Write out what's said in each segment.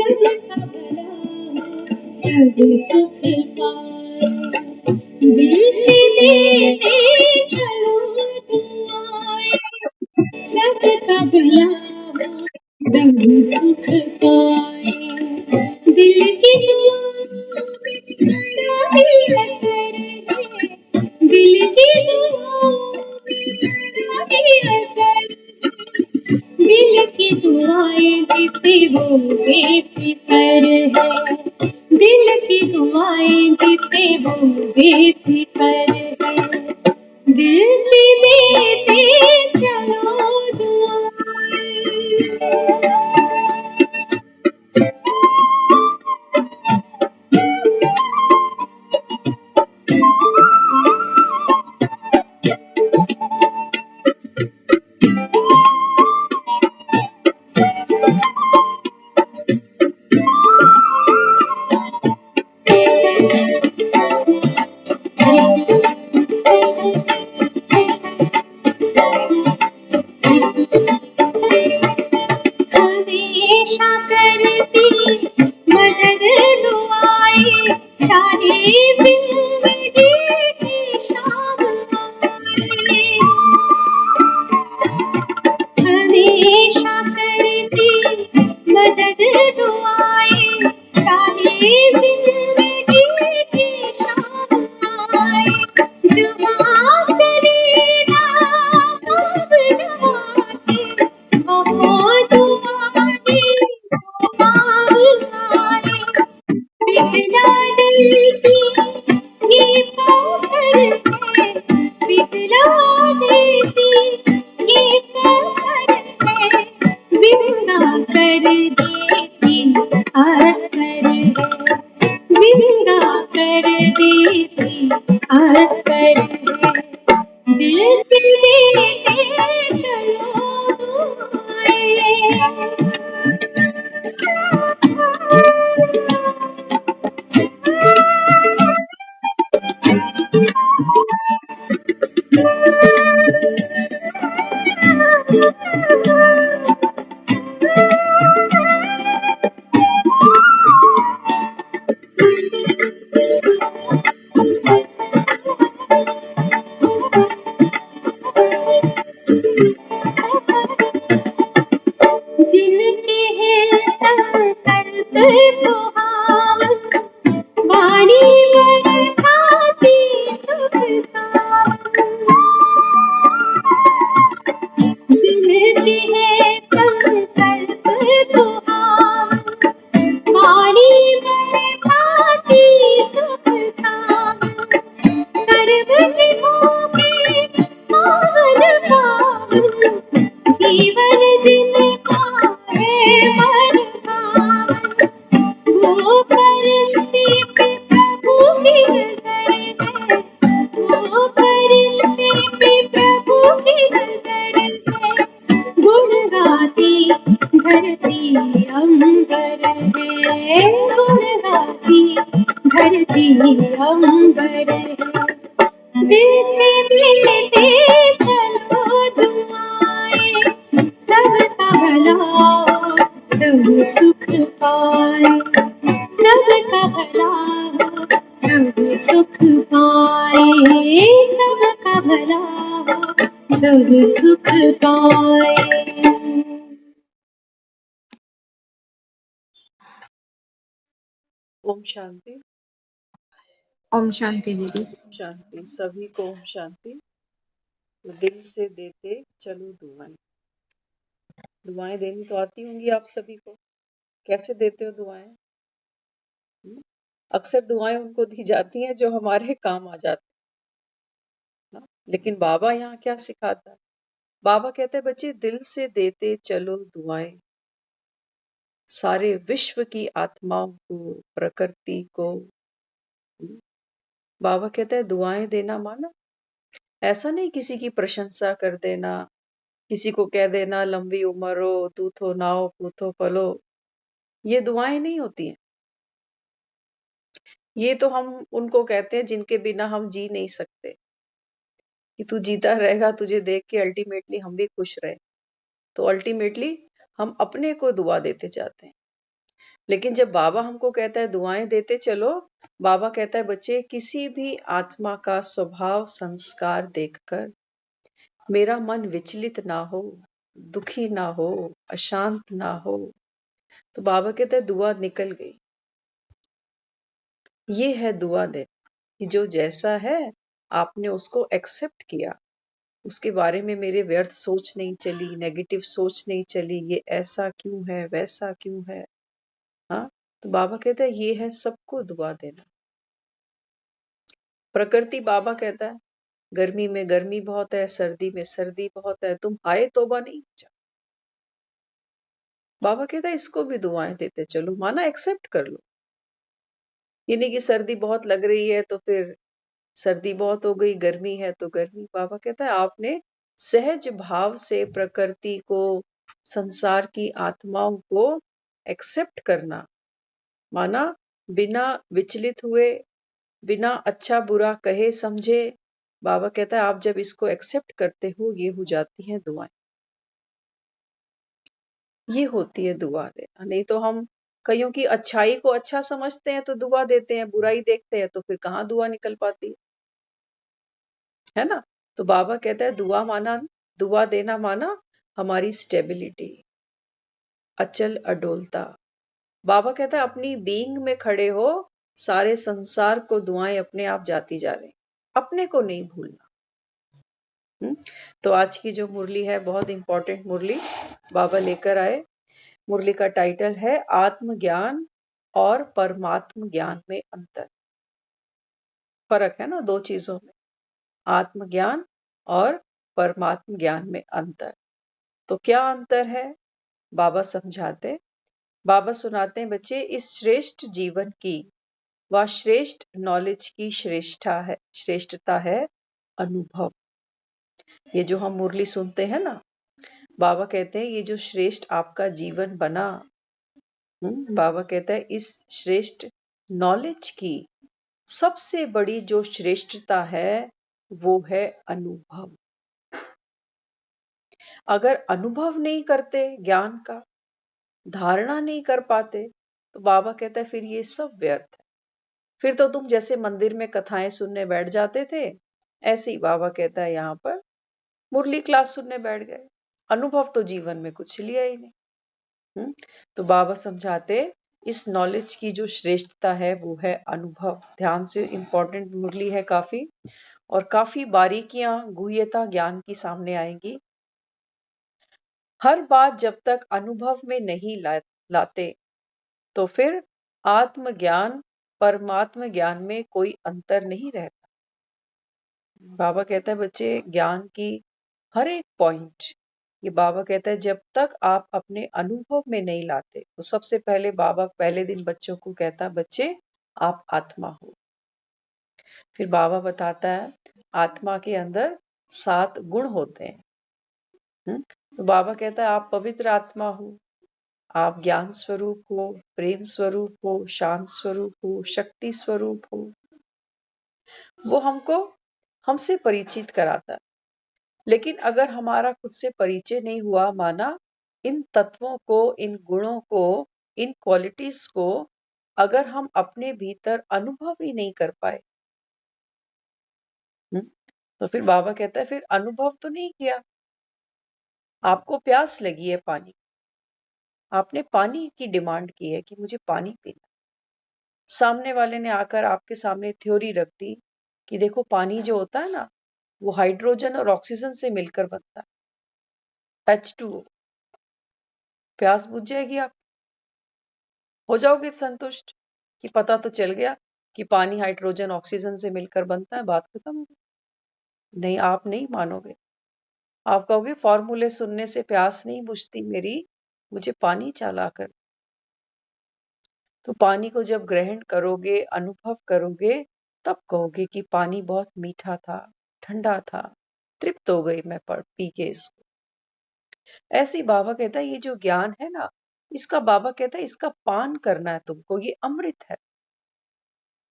सबका भला हो, सब सुख पाए। दिल से देते चलो दुआएं, सबका भला हो, सब सुख पाए। दिल की दुआ में बड़ा ही असर है, दिल की दुआ में बड़ा ही असर है। दिल की दुआएं जिसे वो बेफिकर है, दिल की दुआएं जिसे वो बेफिकर है। दिल से देते चलो दुआएं। हमेशा करती मदद दुआएं, चाहे जिंदगी की शाम आए। हमेशा करती मदद दुआएं, चाहे जिंदगी की शाम आए। जहाँ चले ना बाब नवाज़े, वहाँ दुआ की दुआ आए। पिघला दिल की ये पत्थर है, पिघला दिल की ये पत्थर है, जिंदा कर देती अक्सर है, जिंदा कर देती अक्सर है। दिल से देते चलो दुआएं। जिनके हैं संकल्प सुहावन, वाणी बरसाती सुख सावन। जिनके हैं संकल्प सुहावन, वाणी बरसाती सुख सावन। सर्व जीवों के पावन पावन, जीवन जिनका है मन भावन। वो फरिश्ते पे प्रभु की नजर है, वो फरिश्ते पे प्रभु की नजर है। गुण गाती धरती अंबर है, गुण गाती धरती अंबर है। दिल से देते चलो दुआएं, सबका भला हो, सब सुख पाए। सबका भला हो, सब सुख पाए। सबका भला हो, सब सुख पाए। ओम शांति। ओम शांति दीदी। शांति सभी को ओम शांति। दिल से देते चलो दुआएं। दुआएं देनी तो आती होंगी आप सभी को। कैसे देते हो दुआएं? अक्सर दुआएं उनको दी जाती हैं जो हमारे काम आ जाते हैं। लेकिन बाबा यहाँ क्या सिखाता है? बाबा कहते हैं बच्चे दिल से देते चलो दुआएं, सारे विश्व की आत्माओं को, प्रकृति को। बाबा कहते हैं दुआएं देना माना ऐसा नहीं किसी की प्रशंसा कर देना, किसी को कह देना लंबी उम्र हो, तूथो नाओ पूथो फलो। ये दुआएं नहीं होती हैं। ये तो हम उनको कहते हैं जिनके बिना हम जी नहीं सकते, कि तू जीता रहेगा, तुझे देख के अल्टीमेटली हम भी खुश रहे। तो अल्टीमेटली हम अपने को दुआ देते जाते हैं। लेकिन जब बाबा हमको कहता है दुआएं देते चलो, बाबा कहता है बच्चे किसी भी आत्मा का स्वभाव संस्कार देखकर मेरा मन विचलित ना हो, दुखी ना हो, अशांत ना हो। तो बाबा कहता है दुआ निकल गई। ये है दुआ दे कि जो जैसा है आपने उसको एक्सेप्ट किया, उसके बारे में मेरे व्यर्थ सोच नहीं चली, नेगेटिव सोच नहीं चली, ये ऐसा क्यों है, वैसा क्यों है। हाँ, तो बाबा कहता है ये है सबको दुआ देना। प्रकृति बाबा कहता है गर्मी में गर्मी बहुत है, सर्दी में सर्दी बहुत है, तुम हाय तौबा नहीं हो जाओ। बाबा कहता है इसको भी दुआएं देते चलो, माना एक्सेप्ट कर लो। ये नहीं कि सर्दी बहुत लग रही है तो फिर सर्दी बहुत हो गई, गर्मी है तो गर्मी। बाबा कहता है आपने सहज भाव से प्रकृति को, संसार की आत्माओं को एक्सेप्ट करना, माना बिना विचलित हुए, बिना अच्छा बुरा कहे समझे। बाबा कहता है आप जब इसको एक्सेप्ट करते हो, ये हो जाती हैं दुआएं। ये होती है दुआ देना। नहीं तो हम कईयों की अच्छाई को अच्छा समझते हैं तो दुआ देते हैं, बुराई देखते हैं तो फिर कहाँ दुआ निकल पाती है ना। तो बाबा कहता है दुआ देना माना हमारी स्टेबिलिटी, अचल अडोलता। बाबा कहता है अपनी बीइंग में खड़े हो, सारे संसार को दुआएं अपने आप जाती जा रही, अपने को नहीं भूलना। तो आज की जो मुरली है बहुत इंपॉर्टेंट मुरली बाबा लेकर आए। मुरली का टाइटल है आत्मज्ञान और परमात्म ज्ञान में अंतर। फर्क है ना दो चीजों में, आत्मज्ञान और परमात्म ज्ञान में अंतर। तो क्या अंतर है बाबा समझाते। बाबा सुनाते हैं बच्चे इस श्रेष्ठ जीवन की व श्रेष्ठ नॉलेज की श्रेष्ठता है अनुभव। ये जो हम मुरली सुनते हैं ना, बाबा कहते हैं ये जो श्रेष्ठ आपका जीवन बना, बाबा कहता है इस श्रेष्ठ नॉलेज की सबसे बड़ी जो श्रेष्ठता है वो है अनुभव। अगर अनुभव नहीं करते ज्ञान का, धारणा नहीं कर पाते, तो बाबा कहता है फिर ये सब व्यर्थ है। फिर तो तुम जैसे मंदिर में कथाएं सुनने बैठ जाते थे, ऐसे ही बाबा कहता है यहाँ पर मुरली क्लास सुनने बैठ गए, अनुभव तो जीवन में कुछ लिया ही नहीं। तो बाबा समझाते इस नॉलेज की जो श्रेष्ठता है वो है अनुभव। ध्यान से, इंपॉर्टेंट मुरली है काफी, और काफी बारीकियां गुह्यता ज्ञान की सामने आएंगी। हर बात जब तक अनुभव में नहीं लाते तो फिर आत्मज्ञान परमात्म ज्ञान में कोई अंतर नहीं रहता। बाबा कहता है बच्चे ज्ञान की हर एक पॉइंट, ये बाबा कहता है जब तक आप अपने अनुभव में नहीं लाते, तो सबसे पहले बाबा पहले दिन बच्चों को कहता है बच्चे आप आत्मा हो। फिर बाबा बताता है आत्मा के अंदर 7 गुण होते हैं। तो बाबा कहता है आप पवित्र आत्मा हो, आप ज्ञान स्वरूप हो, प्रेम स्वरूप हो, शांत स्वरूप हो, शक्ति स्वरूप हो। वो हमसे परिचित कराता है। लेकिन अगर हमारा खुद से परिचय नहीं हुआ, माना इन तत्वों को, इन गुणों को, इन क्वालिटीज को अगर हम अपने भीतर अनुभव ही नहीं कर पाए, तो फिर बाबा कहता है फिर अनुभव तो नहीं किया। आपको प्यास लगी है पानी, आपने पानी की डिमांड की है कि मुझे पानी पीना। सामने वाले ने आकर आपके सामने थ्योरी रख दी कि देखो पानी जो होता है ना, वो हाइड्रोजन और ऑक्सीजन से मिलकर बनता है, H2O। प्यास बुझ जाएगी, आप हो जाओगे संतुष्ट कि पता तो चल गया कि पानी हाइड्रोजन ऑक्सीजन से मिलकर बनता है, बात खत्म हो गई। नहीं, आप नहीं मानोगे। आप कहोगे फॉर्मूले सुनने से प्यास नहीं बुझती मेरी, मुझे पानी चला कर। तो पानी को जब ग्रहण करोगे, अनुभव करोगे, तब कहोगे कि पानी बहुत मीठा था, ठंडा था, तृप्त हो गई मैं पी के इसको। ऐसे ही बाबा कहता है ये जो ज्ञान है ना, इसका बाबा कहता है इसका पान करना है तुमको, ये अमृत है।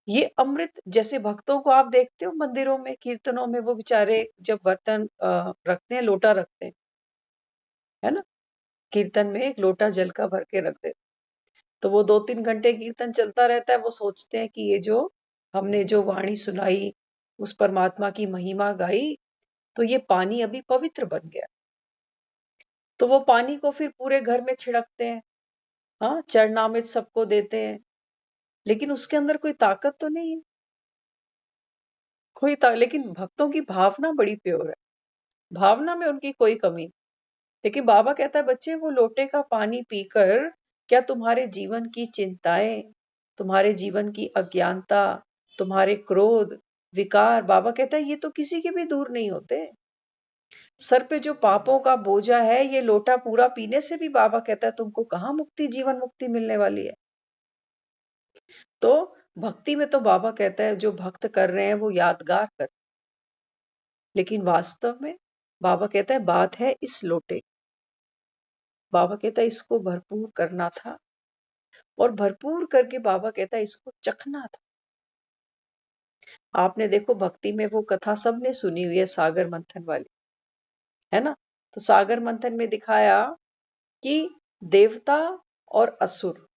ये अमृत, जैसे भक्तों को आप देखते हो मंदिरों में, कीर्तनों में, वो बेचारे जब बर्तन रखते हैं, लोटा रखते हैं, है ना, कीर्तन में एक लोटा जल का भर के रख देते, तो वो 2-3 घंटे कीर्तन चलता रहता है, वो सोचते हैं कि ये जो हमने जो वाणी सुनाई, उस परमात्मा की महिमा गाई, तो ये पानी अभी पवित्र बन गया। तो वो पानी को फिर पूरे घर में छिड़कते हैं, हाँ, चरणामृत सबको देते हैं, लेकिन उसके अंदर कोई ताकत तो नहीं है। लेकिन भक्तों की भावना बड़ी प्योर है, भावना में उनकी कोई कमी नहीं। लेकिन बाबा कहता है, बच्चे वो लोटे का पानी पीकर क्या तुम्हारे जीवन की चिंताएं, तुम्हारे जीवन की अज्ञानता, तुम्हारे क्रोध, विकार, बाबा कहता है ये तो किसी के भी दूर नहीं होते। सर पे जो पापों का बोझा है, ये लोटा पूरा पीने से भी बाबा कहता है तुमको कहाँ मुक्ति, जीवन मुक्ति मिलने वाली है। तो भक्ति में तो बाबा कहता है जो भक्त कर रहे हैं वो यादगार कर, लेकिन वास्तव में बाबा कहता है बात है इस लोटे की। बाबा कहता है इसको भरपूर करना था, और भरपूर करके बाबा कहता है इसको चखना था। आपने देखो भक्ति में वो कथा सबने सुनी हुई है, सागर मंथन वाली, है ना। तो सागर मंथन में दिखाया कि देवता और असुर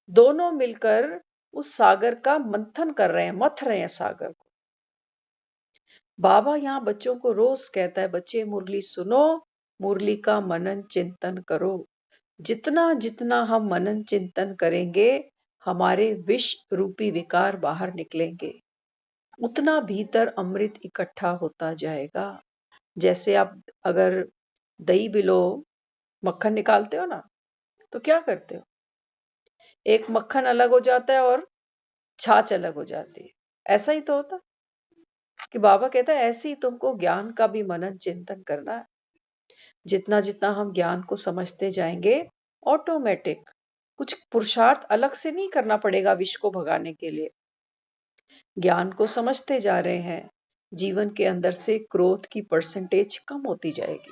दोनों मिलकर उस सागर का मंथन कर रहे हैं, मथ रहे हैं सागर को। बाबा यहाँ बच्चों को रोज कहता है, बच्चे मुरली सुनो, मुरली का मनन चिंतन करो। जितना जितना हम मनन चिंतन करेंगे, हमारे विष रूपी विकार बाहर निकलेंगे, उतना भीतर अमृत इकट्ठा होता जाएगा। जैसे आप अगर दही बिलो मक्खन निकालते हो ना, तो क्या करते हो, एक मक्खन अलग हो जाता है और छाछ अलग हो जाती है, ऐसा ही तो होता कि बाबा कहता है ऐसे ही तुमको ज्ञान का भी मनन चिंतन करना है। जितना जितना हम ज्ञान को समझते जाएंगे, ऑटोमेटिक कुछ पुरुषार्थ अलग से नहीं करना पड़ेगा विष को भगाने के लिए। ज्ञान को समझते जा रहे हैं, जीवन के अंदर से क्रोध की परसेंटेज कम होती जाएगी,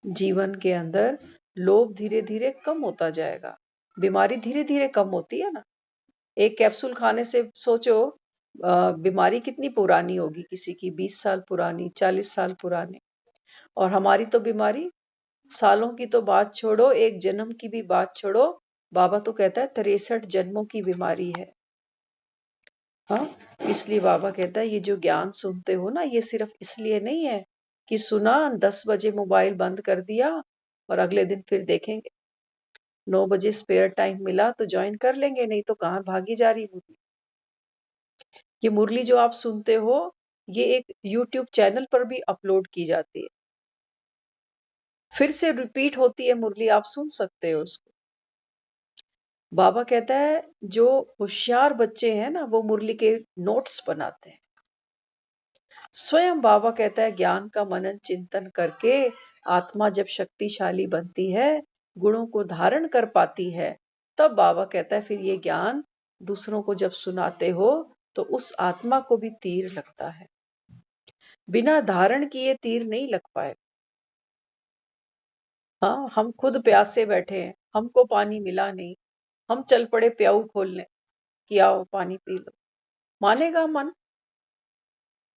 जीवन के अंदर लोभ धीरे धीरे कम होता जाएगा, बीमारी धीरे धीरे कम होती है ना। एक कैप्सूल खाने से सोचो बीमारी कितनी पुरानी होगी, किसी की 20 साल पुरानी, 40 साल पुरानी, और हमारी तो बीमारी सालों की तो बात छोड़ो, एक जन्म की भी बात छोड़ो, बाबा तो कहता है 63 जन्मों की बीमारी है। हाँ, इसलिए बाबा कहता है ये जो ज्ञान सुनते हो ना, ये सिर्फ इसलिए नहीं है कि सुना 10 बजे मोबाइल बंद कर दिया और अगले दिन फिर देखेंगे, 9 बजे स्पेयर टाइम मिला तो ज्वाइन कर लेंगे, नहीं तो कहाँ भागी जा रही मुरली। ये मुरली जो आप सुनते हो, ये एक यूट्यूब चैनल पर भी अपलोड की जाती है, फिर से रिपीट होती है मुरली, आप सुन सकते हो उसको। बाबा कहता है जो होशियार बच्चे हैं ना, वो मुरली के नोट्स बनाते हैं। स्वयं बाबा कहता है ज्ञान का मनन चिंतन करके आत्मा जब शक्तिशाली बनती है, गुणों को धारण कर पाती है, तब बाबा कहता है फिर ये ज्ञान दूसरों को जब सुनाते हो तो उस आत्मा को भी तीर लगता है। बिना धारण किए तीर नहीं लग पाए। हाँ, हम खुद प्यासे बैठे हैं, हमको पानी मिला नहीं, हम चल पड़े प्याऊ खोलने कि आओ पानी पी लो, मानेगा मन?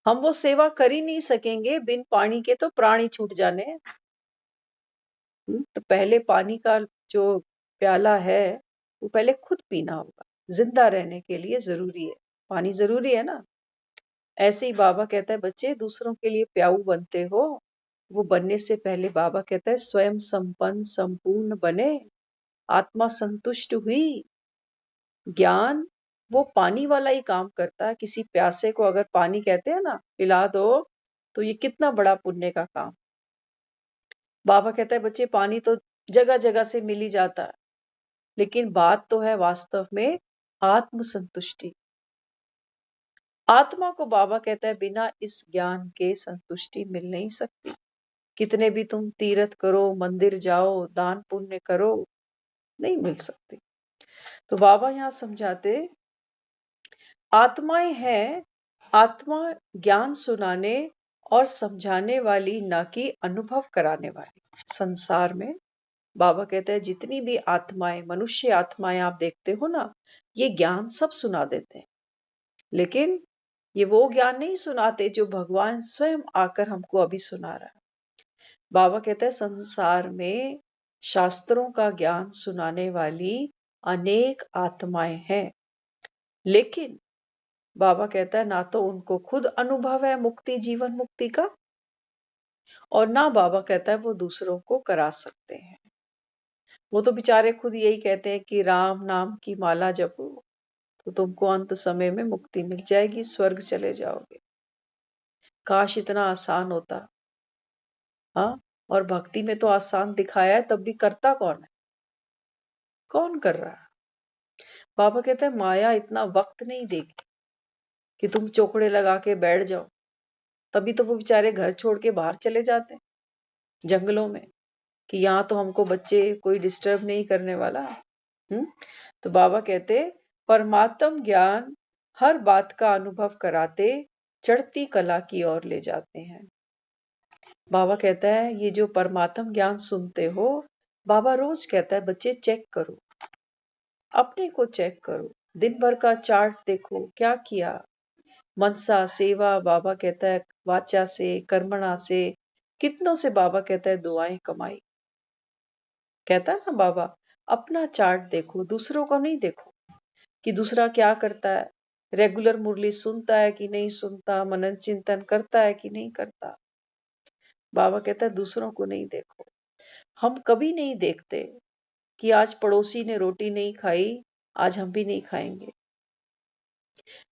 हम वो सेवा कर ही नहीं सकेंगे, बिन पानी के तो प्राण ही छूट जाने हैं। तो पहले पानी का जो प्याला है वो पहले खुद पीना होगा, जिंदा रहने के लिए जरूरी है, पानी जरूरी है ना। ऐसे ही बाबा कहता है बच्चे दूसरों के लिए प्याऊ बनते हो, वो बनने से पहले बाबा कहता है स्वयं संपन्न संपूर्ण बने, आत्मा संतुष्ट हुई। ज्ञान वो पानी वाला ही काम करता है। किसी प्यासे को अगर पानी कहते हैं ना पिला दो, तो ये कितना बड़ा पुण्य का काम। बाबा कहता है बच्चे पानी तो जगह जगह से मिल ही जाता है, लेकिन बात तो है वास्तव में आत्म संतुष्टि। आत्मा को बाबा कहता है बिना इस ज्ञान के संतुष्टि मिल नहीं सकती। कितने भी तुम तीर्थ करो, मंदिर जाओ, दान पुण्य करो, नहीं मिल सकती। तो बाबा यहाँ समझाते आत्माएं हैं, आत्मा ज्ञान सुनाने और समझाने वाली, ना कि अनुभव कराने वाली। संसार में बाबा कहते हैं जितनी भी आत्माएं, मनुष्य आत्माएं आप देखते हो ना, ये ज्ञान सब सुना देते हैं, लेकिन ये वो ज्ञान नहीं सुनाते जो भगवान स्वयं आकर हमको अभी सुना रहा है। बाबा कहता है संसार में शास्त्रों का ज्ञान सुनाने वाली अनेक आत्माएं हैं, लेकिन बाबा कहता है ना तो उनको खुद अनुभव है मुक्ति, जीवन मुक्ति का, और ना बाबा कहता है वो दूसरों को करा सकते हैं। वो तो बेचारे खुद यही कहते हैं कि राम नाम की माला जपो तो तुमको अंत समय में मुक्ति मिल जाएगी, स्वर्ग चले जाओगे। काश इतना आसान होता। हाँ, और भक्ति में तो आसान दिखाया है, तब भी करता कौन है? कौन कर रहा है? बाबा कहते हैं माया इतना वक्त नहीं देगी कि तुम चोकड़े लगा के बैठ जाओ। तभी तो वो बेचारे घर छोड़ के बाहर चले जाते हैं जंगलों में, कि यहाँ तो हमको बच्चे कोई डिस्टर्ब नहीं करने वाला। तो बाबा कहते परमात्म ज्ञान हर बात का अनुभव कराते चढ़ती कला की ओर ले जाते हैं। बाबा कहता है ये जो परमात्म ज्ञान सुनते हो, बाबा रोज कहता है बच्चे चेक करो, अपने को चेक करो, दिन भर का चार्ट देखो क्या किया। मनसा सेवा, बाबा कहता है वाचा से, कर्मणा से, कितनों से बाबा कहता है दुआएं कमाई। कहता है ना बाबा, अपना चार्ट देखो, दूसरों का नहीं देखो कि दूसरा क्या करता है, रेगुलर मुरली सुनता है कि नहीं सुनता, मनन चिंतन करता है कि नहीं करता। बाबा कहता है दूसरों को नहीं देखो। हम कभी नहीं देखते कि आज पड़ोसी ने रोटी नहीं खाई, आज हम भी नहीं खाएंगे।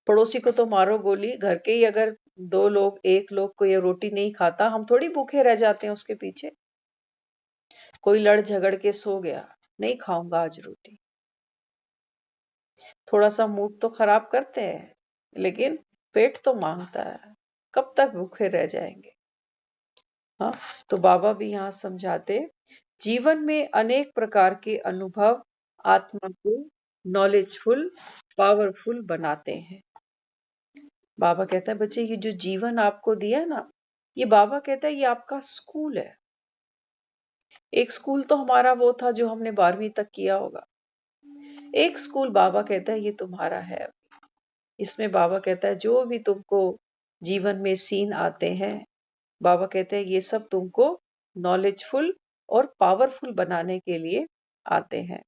पड़ोसी को तो मारो गोली, घर के ही अगर दो लोग, एक लोग को ये रोटी नहीं खाता, हम थोड़ी भूखे रह जाते हैं उसके पीछे। कोई लड़ झगड़ के सो गया, नहीं खाऊंगा आज रोटी, थोड़ा सा मूड तो खराब करते हैं, लेकिन पेट तो मांगता है, कब तक भूखे रह जाएंगे। हाँ, तो बाबा भी यहाँ समझाते जीवन में अनेक प्रकार के अनुभव आत्मा को नॉलेजफुल, पावरफुल बनाते हैं। बाबा कहता है बच्चे ये जो जीवन आपको दिया है ना, ये बाबा कहता है ये आपका स्कूल है। एक स्कूल तो हमारा वो था जो हमने 12वीं तक किया होगा, एक स्कूल बाबा कहता है ये तुम्हारा है। इसमें बाबा कहता है जो भी तुमको जीवन में सीन आते हैं, बाबा कहते हैं ये सब तुमको नॉलेजफुल और पावरफुल बनाने के लिए आते हैं।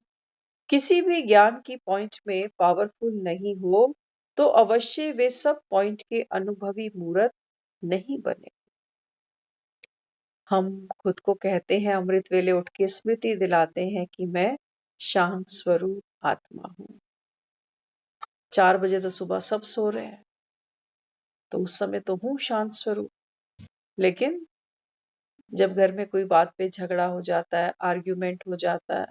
किसी भी ज्ञान की पॉइंट में पावरफुल नहीं हो तो अवश्य वे सब पॉइंट के अनुभवी मूर्त नहीं बने। हम खुद को कहते हैं अमृत वेले उठ के स्मृति दिलाते हैं कि मैं शांत स्वरूप आत्मा हूं। 4 बजे तो सुबह सब सो रहे हैं, तो उस समय तो हूं शांत स्वरूप। लेकिन जब घर में कोई बात पे झगड़ा हो जाता है, आर्ग्यूमेंट हो जाता है,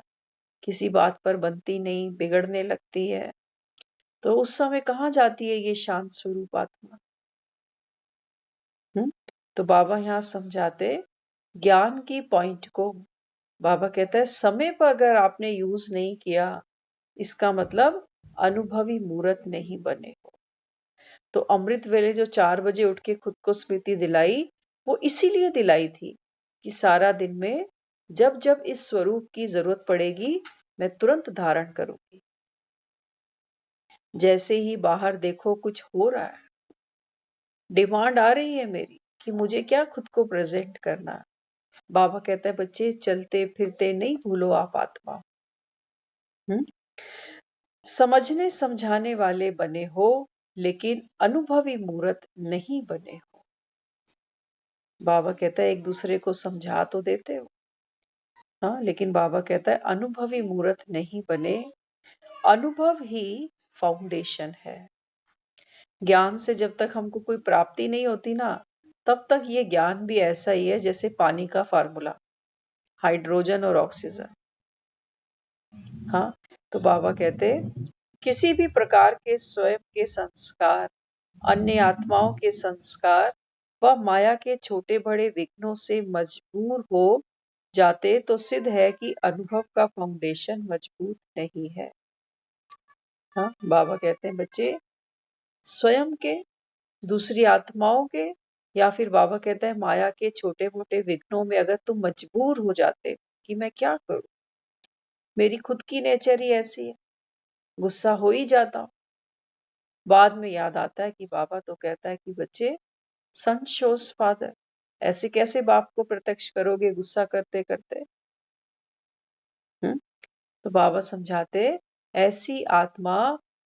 किसी बात पर बनती नहीं, बिगड़ने लगती है, तो उस समय कहाँ जाती है ये शांत स्वरूप आत्मा? तो बाबा यहाँ समझाते ज्ञान की पॉइंट को, बाबा कहता है समय पर अगर आपने यूज नहीं किया, इसका मतलब अनुभवी मूर्त नहीं बने हो। तो अमृत वेले जो 4 बजे उठ के खुद को स्मृति दिलाई, वो इसीलिए दिलाई थी कि सारा दिन में जब जब इस स्वरूप की जरूरत पड़ेगी, मैं तुरंत धारण करूंगी। जैसे ही बाहर देखो कुछ हो रहा है, डिमांड आ रही है मेरी कि मुझे क्या खुद को प्रेजेंट करना, बाबा कहता है बच्चे चलते फिरते नहीं भूलो आप आत्मा। हम्म समझने समझाने वाले बने हो, लेकिन अनुभवी मूर्त नहीं बने हो। बाबा कहता है एक दूसरे को समझा तो देते हो, हाँ, लेकिन बाबा कहता है अनुभवी मूर्त नहीं बने। अनुभव ही फाउंडेशन है। ज्ञान से जब तक हमको कोई प्राप्ति नहीं होती ना, तब तक ये ज्ञान भी ऐसा ही है जैसे पानी का फार्मूला, हाइड्रोजन और ऑक्सीजन। हाँ, तो बाबा कहते किसी भी प्रकार के स्वयं के संस्कार, अन्य आत्माओं के संस्कार व माया के छोटे बड़े विघ्नों से मजबूर हो जाते तो सिद्ध है कि अनुभव का फाउंडेशन मजबूत नहीं है। हाँ, बाबा कहते हैं बच्चे स्वयं के, दूसरी आत्माओं के, या फिर बाबा कहता है माया के छोटे मोटे विघ्नों में अगर तुम मजबूर हो जाते हो कि मैं क्या करूं, मेरी खुद की नेचर ही ऐसी है, गुस्सा हो ही जाता हूं। बाद में याद आता है कि बाबा तो कहता है कि बच्चे सन शोज फादर, ऐसे कैसे बाप को प्रत्यक्ष करोगे गुस्सा करते करते। तो बाबा समझाते, ऐसी आत्मा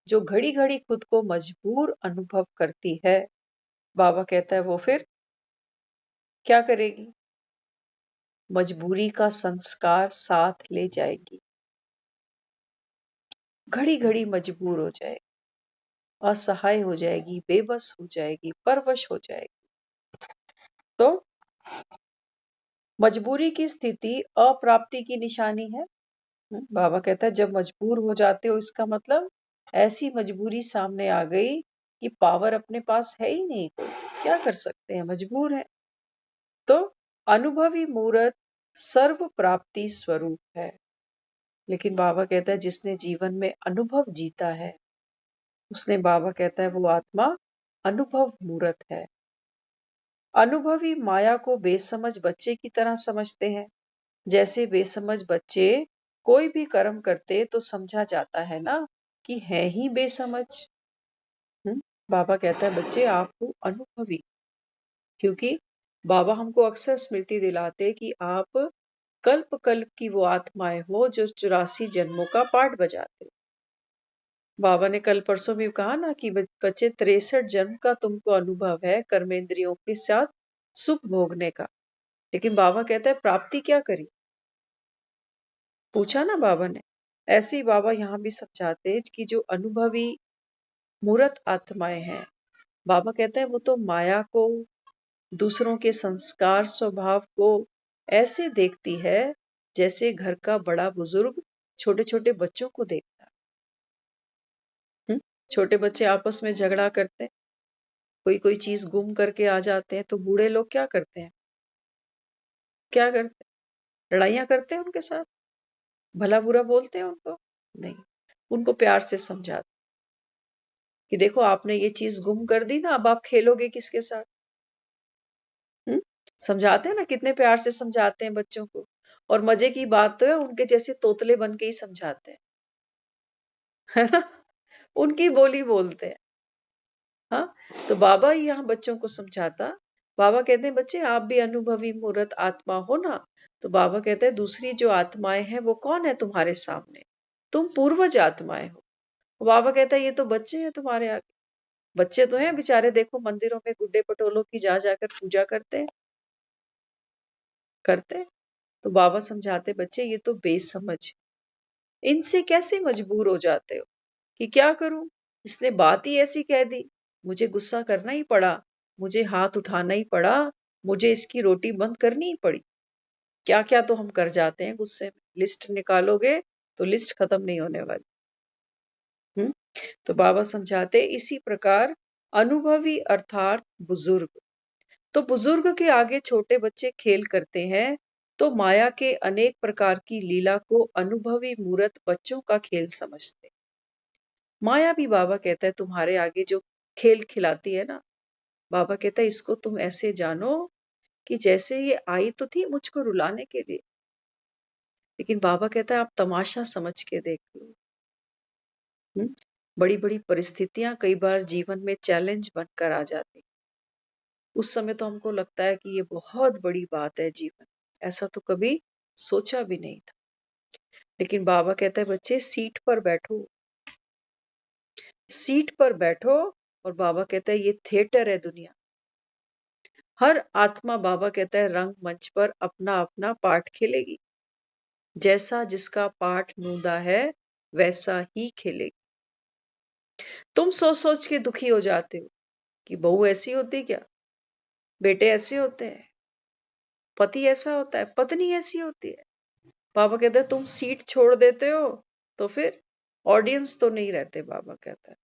जो घड़ी घड़ी खुद को मजबूर अनुभव करती है, बाबा कहता है वो फिर क्या करेगी? मजबूरी का संस्कार साथ ले जाएगी। घड़ी घड़ी मजबूर हो जाएगी, असहाय हो जाएगी, बेबस हो जाएगी, परवश हो जाएगी। तो मजबूरी की स्थिति अप्राप्ति की निशानी है। बाबा कहता है जब मजबूर हो जाते हो, इसका मतलब ऐसी मजबूरी सामने आ गई कि पावर अपने पास है ही नहीं, कोई क्या कर सकते हैं, मजबूर है। तो अनुभवी मूर्त सर्व प्राप्ति स्वरूप है। लेकिन बाबा कहता है जिसने जीवन में अनुभव जीता है, उसने, बाबा कहता है, वो आत्मा अनुभव मूर्त है। अनुभवी माया को बेसमझ बच्चे की तरह समझते हैं। जैसे बेसमझ बच्चे कोई भी कर्म करते तो समझा जाता है ना कि है ही बेसमझ। बाबा कहता है बच्चे आपको अनुभवी, क्योंकि बाबा हमको अक्सर स्मृति दिलाते कि आप कल्प कल्प की वो आत्माएं हो जो 84 जन्मों का पाठ बजाते। बाबा ने कल परसों भी कहा ना कि बच्चे 63 जन्म का तुमको अनुभव है कर्मेंद्रियों के साथ सुख भोगने का। लेकिन बाबा कहता है प्राप्ति क्या करी, पूछा ना बाबा ने। ऐसे ही बाबा यहाँ भी समझाते कि जो अनुभवी मूर्त आत्माएं हैं, बाबा कहते हैं वो तो माया को, दूसरों के संस्कार स्वभाव को ऐसे देखती है जैसे घर का बड़ा बुजुर्ग छोटे छोटे बच्चों को देखता है। छोटे बच्चे आपस में झगड़ा करते हैं, कोई कोई चीज गुम करके आ जाते हैं, तो बूढ़े लोग क्या करते हैं, क्या करते हैं, लड़ाइयां करते हैं उनके साथ, भला बुरा बोलते हैं उनको नहीं, उनको प्यार से समझाते कि देखो आपने ये चीज गुम कर दी ना, अब आप खेलोगे किसके साथ। समझाते हैं ना, कितने प्यार से समझाते हैं बच्चों को। और मजे की बात तो है उनके जैसे तोतले बन के ही समझाते हैं, है ना, उनकी बोली बोलते हैं। हाँ, तो बाबा ही यहाँ बच्चों को समझाता। बाबा कहते हैं बच्चे आप भी अनुभवी मूर्त आत्मा हो ना। तो बाबा कहते हैं दूसरी जो आत्माएं हैं वो कौन है तुम्हारे सामने, तुम पूर्वज आत्माएं हो। बाबा कहता है ये तो बच्चे हैं तुम्हारे आगे, बच्चे तो हैं बेचारे, देखो मंदिरों में गुड्डे पटोलों की जा जाकर पूजा करते। तो बाबा समझाते बच्चे ये तो बेसमझ, इनसे कैसे मजबूर हो जाते हो कि क्या करूं, इसने बात ही ऐसी कह दी, मुझे गुस्सा करना ही पड़ा, मुझे हाथ उठाना ही पड़ा, मुझे इसकी रोटी बंद करनी ही पड़ी। क्या क्या तो हम कर जाते हैं गुस्से में, लिस्ट निकालोगे तो लिस्ट खत्म नहीं होने वाली। तो बाबा समझाते इसी प्रकार अनुभवी अर्थात बुजुर्ग, तो बुजुर्ग के आगे छोटे बच्चे खेल करते हैं, तो माया के अनेक प्रकार की लीला को अनुभवी मूर्त बच्चों का खेल समझते। माया भी बाबा कहता है तुम्हारे आगे जो खेल खिलाती है ना, बाबा कहता है इसको तुम ऐसे जानो कि जैसे ये आई तो थी मुझको रुलाने के लिए, लेकिन बाबा कहता है आप तमाशा समझ के देख लो। बड़ी बड़ी परिस्थितियां कई बार जीवन में चैलेंज बनकर आ जाती, उस समय तो हमको लगता है कि ये बहुत बड़ी बात है जीवन, ऐसा तो कभी सोचा भी नहीं था। लेकिन बाबा कहता है बच्चे सीट पर बैठो, सीट पर बैठो। और बाबा कहता है ये थिएटर है दुनिया, हर आत्मा, बाबा कहता है रंग मंच पर अपना अपना पाठ खेलेगी, जैसा जिसका पाठ नूंदा है वैसा ही खेलेगी। तुम सोच सोच के दुखी हो जाते हो कि बहू ऐसी होती क्या, बेटे ऐसे होते हैं, पति ऐसा होता है, पत्नी ऐसी होती है। बाबा कहते हैं तुम सीट छोड़ देते हो तो फिर ऑडियंस तो नहीं रहते, बाबा कहता है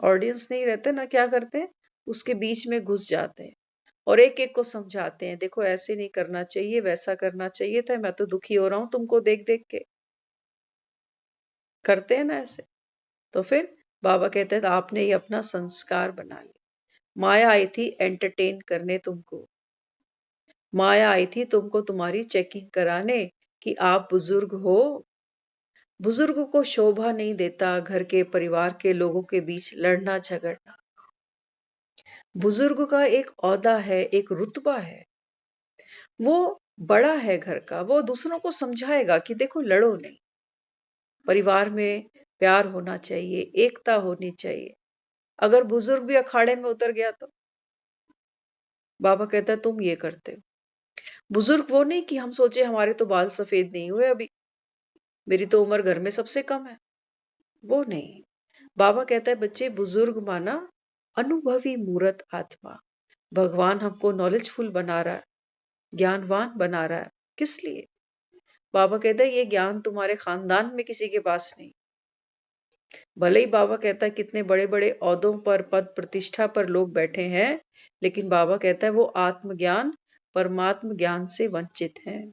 ऑडियंस नहीं रहते ना, क्या करते हैं उसके बीच में घुस जाते हैं और एक एक को समझाते हैं, देखो ऐसे नहीं करना चाहिए, वैसा करना चाहिए था, मैं तो दुखी हो रहा हूं तुमको देख देख के, करते हैं ना ऐसे। तो फिर बाबा कहते हैं आपने ये अपना संस्कार बना लिया, माया आई थी एंटरटेन करने तुमको, माया आई थी तुमको तुम्हारी चेकिंग कराने कि आप बुजुर्ग हो। बुजुर्ग को शोभा नहीं देता घर के परिवार के लोगों के बीच लड़ना झगड़ना, बुजुर्ग का एक औहदा है, एक रुतबा है, वो बड़ा है घर का, वो दूसरों को समझाएगा कि देखो लड़ो नहीं, परिवार में प्यार होना चाहिए, एकता होनी चाहिए। अगर बुजुर्ग भी अखाड़े में उतर गया तो बाबा कहता है तुम ये करते हो। बुजुर्ग वो नहीं कि हम सोचे हमारे तो बाल सफेद नहीं हुए अभी, मेरी तो उम्र घर में सबसे कम है, वो नहीं। बाबा कहता है बच्चे बुजुर्ग माना अनुभवी मूर्त आत्मा। भगवान हमको नॉलेजफुल बना रहा है, ज्ञानवान बना रहा है। किस लिए? बाबा कहता है ये ज्ञान तुम्हारे खानदान में किसी के पास नहीं। भले ही बाबा कहता है कितने बड़े बड़े औहदों पर, पद प्रतिष्ठा पर लोग बैठे हैं, लेकिन बाबा कहता है वो आत्मज्ञान परमात्म ज्ञान से वंचित हैं।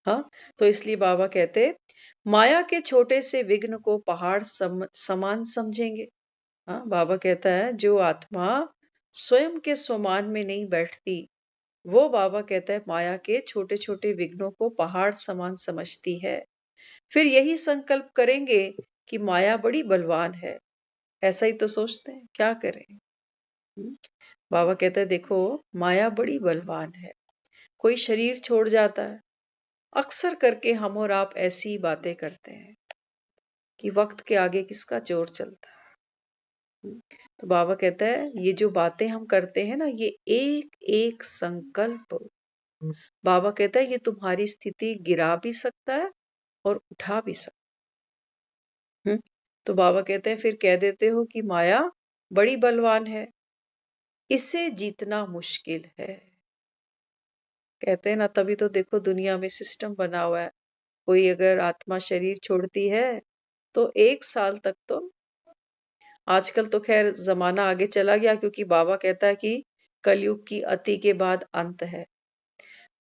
हाँ, तो इसलिए बाबा कहते माया के छोटे से विघ्न को पहाड़ समान समझेंगे। हाँ, बाबा कहता है जो आत्मा स्वयं के स्वमान में नहीं बैठती, वो बाबा कहता है माया के छोटे छोटे विघ्नों को पहाड़ समान समझती है। फिर यही संकल्प करेंगे कि माया बड़ी बलवान है। ऐसा ही तो सोचते हैं, क्या करें? हम्म, बाबा कहता है देखो माया बड़ी बलवान है। कोई शरीर छोड़ जाता है, अक्सर करके हम और आप ऐसी बातें करते हैं कि वक्त के आगे किसका जोर चलता है। तो बाबा कहता है ये जो बातें हम करते हैं ना, ये एक एक संकल्प, बाबा कहता है ये तुम्हारी स्थिति गिरा भी सकता है और उठा भी सकता है। तो बाबा कहते हैं फिर कह देते हो कि माया बड़ी बलवान है, इसे जीतना मुश्किल है। कहते हैं ना, तभी तो देखो दुनिया में सिस्टम बना हुआ है। कोई अगर आत्मा शरीर छोड़ती है तो 1 साल तक तो, आजकल तो खैर जमाना आगे चला गया क्योंकि बाबा कहता है कि कलयुग की अति के बाद अंत है,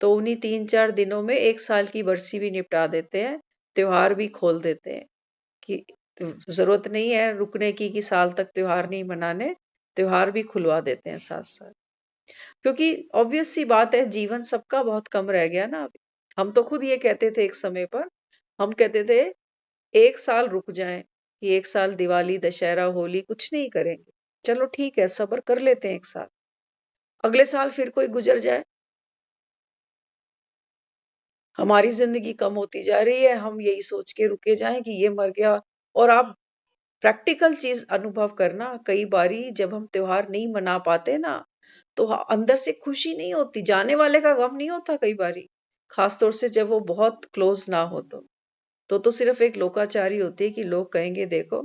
तो उन्हीं 3-4 दिनों में 1 साल की बरसी भी निपटा देते हैं, त्योहार भी खोल देते हैं कि जरूरत नहीं है रुकने की कि साल तक त्योहार नहीं मनाने, त्योहार भी खुलवा देते हैं साथ साथ। क्योंकि ऑब्वियस सी बात है जीवन सबका बहुत कम रह गया ना अभी। हम तो खुद ये कहते थे एक समय पर, हम कहते थे 1 साल रुक जाएं कि 1 साल दिवाली दशहरा होली कुछ नहीं करेंगे, चलो ठीक है सब्र कर लेते हैं 1 साल, अगले साल फिर कोई गुजर जाए। हमारी जिंदगी कम होती जा रही है, हम यही सोच के रुके जाएं कि ये मर गया। और आप प्रैक्टिकल चीज अनुभव करना, कई बारी जब हम त्योहार नहीं मना पाते ना, तो अंदर से खुशी नहीं होती, जाने वाले का गम नहीं होता कई बारी, खास तौर से जब वो बहुत क्लोज ना हो तो सिर्फ एक लोकाचारी होती है कि लोग कहेंगे देखो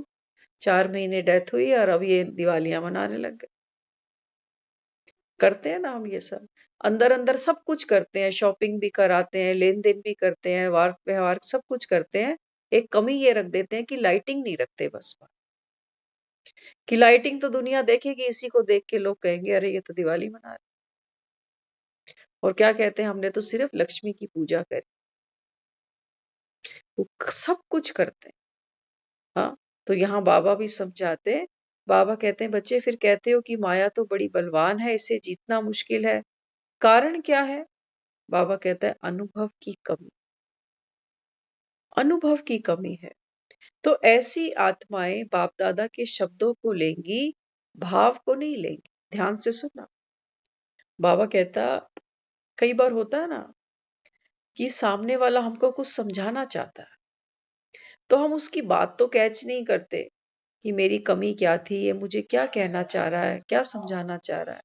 4 महीने डेथ हुई और अब ये दिवालियां मनाने लग गए। करते हैं ना हम ये सब, अंदर अंदर सब कुछ करते हैं, शॉपिंग भी कराते हैं, लेन देन भी करते हैं, वार व्यवहार सब कुछ करते हैं। एक कमी ये रख देते हैं कि लाइटिंग नहीं रखते बस, कि लाइटिंग तो दुनिया देखेगी, इसी को देख के लोग कहेंगे अरे ये तो दिवाली मना रहे। और क्या कहते हैं हमने तो सिर्फ लक्ष्मी की पूजा करी, वो सब कुछ करते हैं। हाँ, तो यहाँ बाबा भी समझाते हैं। बाबा कहते हैं बच्चे फिर कहते हो कि माया तो बड़ी बलवान है, इसे जीतना मुश्किल है, कारण क्या है? बाबा कहता है अनुभव की कमी, अनुभव की कमी है। तो ऐसी आत्माएं बाप दादा के शब्दों को लेंगी, भाव को नहीं लेंगी। ध्यान से सुनना, बाबा कहता कई बार होता है ना कि सामने वाला हमको कुछ समझाना चाहता है, तो हम उसकी बात तो कैच नहीं करते कि मेरी कमी क्या थी, ये मुझे क्या कहना चाह रहा है, क्या समझाना चाह रहा है।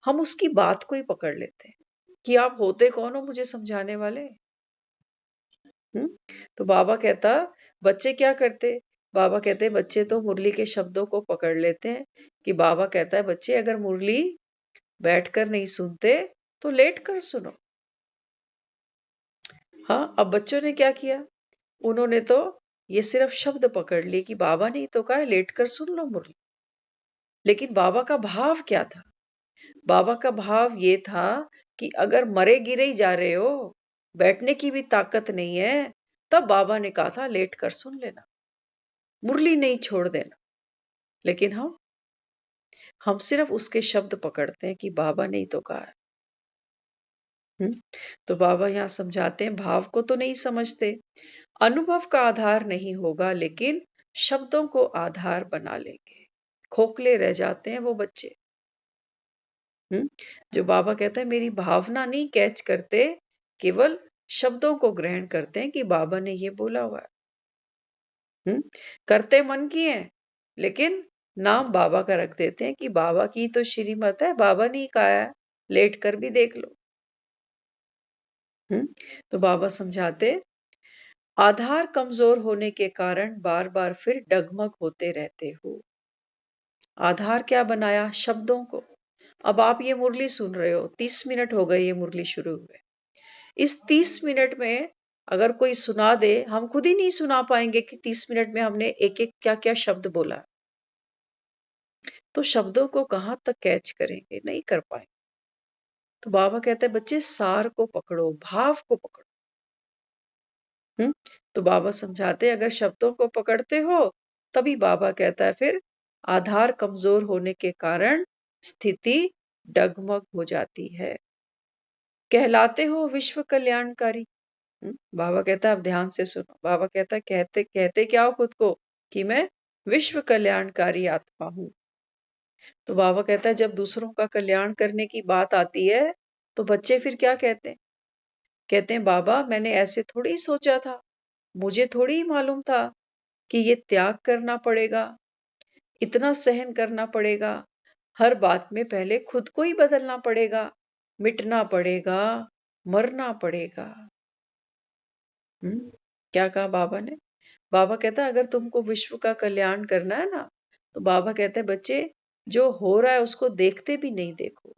हम उसकी बात को ही पकड़ लेते हैं कि आप होते कौन हो मुझे समझाने वाले। तो बाबा कहता बच्चे क्या करते? बाबा कहते बच्चे तो मुरली के शब्दों को पकड़ लेते हैं कि बाबा कहता है बच्चे अगर मुरली बैठकर नहीं सुनते तो लेट कर सुनो। हाँ, अब बच्चों ने क्या किया? उन्होंने तो ये सिर्फ शब्द पकड़ लिए कि बाबा ने ही तो कहा है लेट कर सुन लो मुरली। लेकिन बाबा का भाव क्या था? बाबा का भाव ये था कि अगर मरे गिरे ही जा रहे हो, बैठने की भी ताकत नहीं है, तब बाबा ने कहा था लेट कर सुन लेना, मुरली नहीं छोड़ देना। लेकिन हम सिर्फ उसके शब्द पकड़ते हैं कि बाबा ने ही तो कहा है। तो बाबा यहाँ समझाते हैं भाव को तो नहीं समझते, अनुभव का आधार नहीं होगा लेकिन शब्दों को आधार बना लेंगे, खोखले रह जाते हैं वो बच्चे। जो बाबा कहता है मेरी भावना नहीं कैच करते, केवल शब्दों को ग्रहण करते हैं कि बाबा ने ये बोला हुआ है। करते मन की है, लेकिन नाम बाबा का रख देते हैं कि बाबा की तो श्रीमत है, बाबा ने ही कहा है, लेट कर भी देख लो। तो बाबा समझाते, आधार कमजोर होने के कारण बार बार फिर डगमग होते रहते हो। आधार क्या बनाया? शब्दों को। अब आप ये मुरली सुन रहे हो, 30 मिनट हो गए ये मुरली शुरू हुए। इस 30 मिनट में अगर कोई सुना दे, हम खुद ही नहीं सुना पाएंगे कि 30 मिनट में हमने एक एक क्या क्या शब्द बोला। तो शब्दों को कहां तक कैच करेंगे? नहीं कर पाएंगे। तो बाबा कहते हैं बच्चे सार को पकड़ो, भाव को पकड़ो। तो बाबा समझाते अगर शब्दों को पकड़ते हो, तभी बाबा कहता है फिर आधार कमजोर होने के कारण स्थिति डगमग हो जाती है। कहलाते हो विश्व कल्याणकारी। बाबा कहता है अब ध्यान से सुनो। बाबा कहता है कहते कहते क्या हो खुद को? कि मैं विश्व कल्याणकारी आत्मा हूं। तो बाबा कहता है जब दूसरों का कल्याण करने की बात आती है, तो बच्चे फिर क्या कहते हैं? कहते हैं बाबा मैंने ऐसे थोड़ी ही सोचा था, मुझे थोड़ी ही मालूम था कि ये त्याग करना पड़ेगा, इतना सहन करना पड़ेगा, हर बात में पहले खुद को ही बदलना पड़ेगा, मिटना पड़ेगा, मरना पड़ेगा। क्या कहा बाबा ने? बाबा कहता है अगर तुमको विश्व का कल्याण करना है ना, तो बाबा कहते हैं बच्चे जो हो रहा है उसको देखते भी नहीं देखो,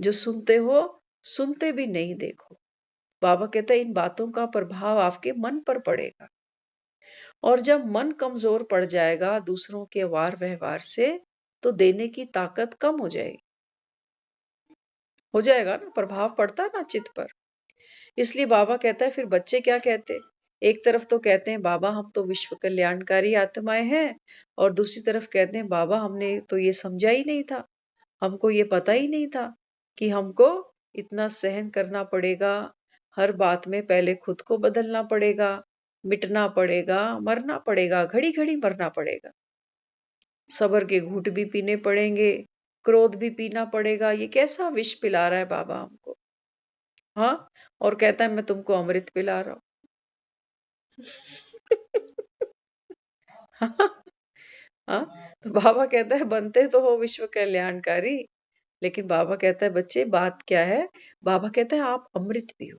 जो सुनते हो सुनते भी नहीं देखो। बाबा कहते हैं इन बातों का प्रभाव आपके मन पर पड़ेगा, और जब मन कमजोर पड़ जाएगा दूसरों के वार व्यवहार से, तो देने की ताकत कम हो जाएगी। हो जाएगा ना, प्रभाव पड़ता है ना चित्त पर। इसलिए बाबा कहता है फिर बच्चे क्या कहते हैं? एक तरफ तो कहते हैं बाबा हम तो विश्व कल्याणकारी आत्माएं हैं, और दूसरी तरफ कहते हैं बाबा हमने तो ये समझा ही नहीं था, हमको ये पता ही नहीं था कि हमको इतना सहन करना पड़ेगा, हर बात में पहले खुद को बदलना पड़ेगा, मिटना पड़ेगा, मरना पड़ेगा, घड़ी घड़ी मरना पड़ेगा, सब्र के घूंट भी पीने पड़ेंगे, क्रोध भी पीना पड़ेगा। ये कैसा विष पिला रहा है बाबा हमको? हाँ, और कहता है मैं तुमको अमृत पिला रहा हूं। हाँ, तो बाबा कहता है बनते तो हो विश्व कल्याणकारी, लेकिन बाबा कहता है बच्चे बात क्या है? बाबा कहता है आप अमृत पियो।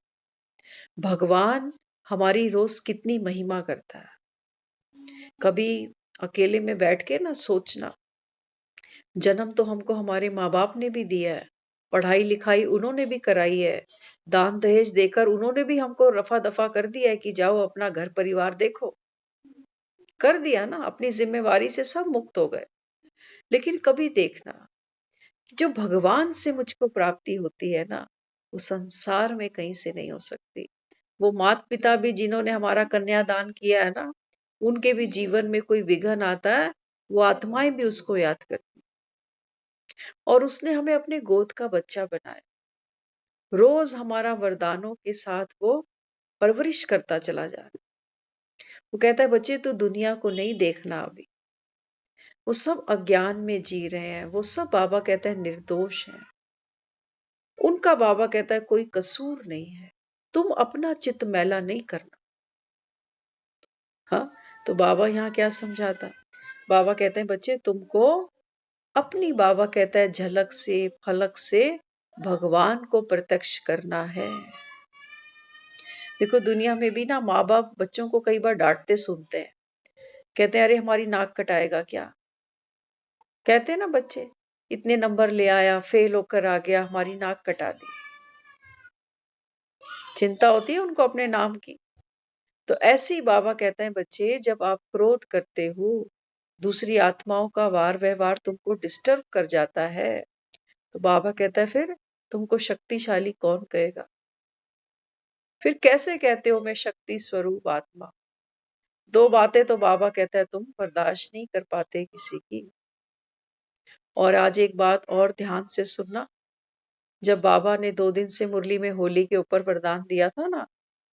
भगवान हमारी रोज कितनी महिमा करता है। कभी अकेले में बैठ के ना सोचना, जन्म तो हमको हमारे माँ बाप ने भी दिया है, पढ़ाई लिखाई उन्होंने भी कराई है, दान दहेज देकर उन्होंने भी हमको रफा दफा कर दिया है कि जाओ अपना घर परिवार देखो। कर दिया ना, अपनी जिम्मेवारी से सब मुक्त हो गए। लेकिन कभी देखना, जो भगवान से मुझको प्राप्ति होती है ना, वो संसार में कहीं से नहीं हो सकती। वो माता पिता भी जिन्होंने हमारा कन्यादान किया है ना, उनके भी जीवन में कोई विघ्न आता है, वो आत्माएं भी उसको याद करती, और उसने हमें अपने गोद का बच्चा बनाया। रोज हमारा वरदानों के साथ वो परवरिश करता चला जा रहा है। वो कहता है बच्चे तू दुनिया को नहीं देखना अभी, वो सब अज्ञान में जी रहे हैं, वो सब बाबा कहता है निर्दोष हैं, उनका बाबा कहता है कोई कसूर नहीं है, तुम अपना चित्त मैला नहीं करना। हाँ, तो बाबा यहाँ क्या समझाता? बाबा कहते हैं बच्चे तुमको अपनी, बाबा कहता है झलक से फलक से भगवान को प्रत्यक्ष करना है। देखो दुनिया में भी ना माँ बाप बच्चों को कई बार डांटते सुनते हैं, कहते हैं अरे हमारी नाक कटाएगा क्या? कहते हैं ना बच्चे, इतने नंबर ले आया, फेल होकर आ गया, हमारी नाक कटा दी। चिंता होती है उनको अपने नाम की। तो ऐसे ही बाबा कहते हैं बच्चे जब आप क्रोध करते हो, दूसरी आत्माओं का वार व्यवहार तुमको डिस्टर्ब कर जाता है, तो बाबा कहता है फिर तुमको शक्तिशाली कौन कहेगा? फिर कैसे कहते हो मैं शक्ति स्वरूप आत्मा? दो बातें तो बाबा कहता है तुम बर्दाश्त नहीं कर पाते किसी की। और आज एक बात और ध्यान से सुनना, जब बाबा ने 2 दिन से मुरली में होली के ऊपर वरदान दिया था ना,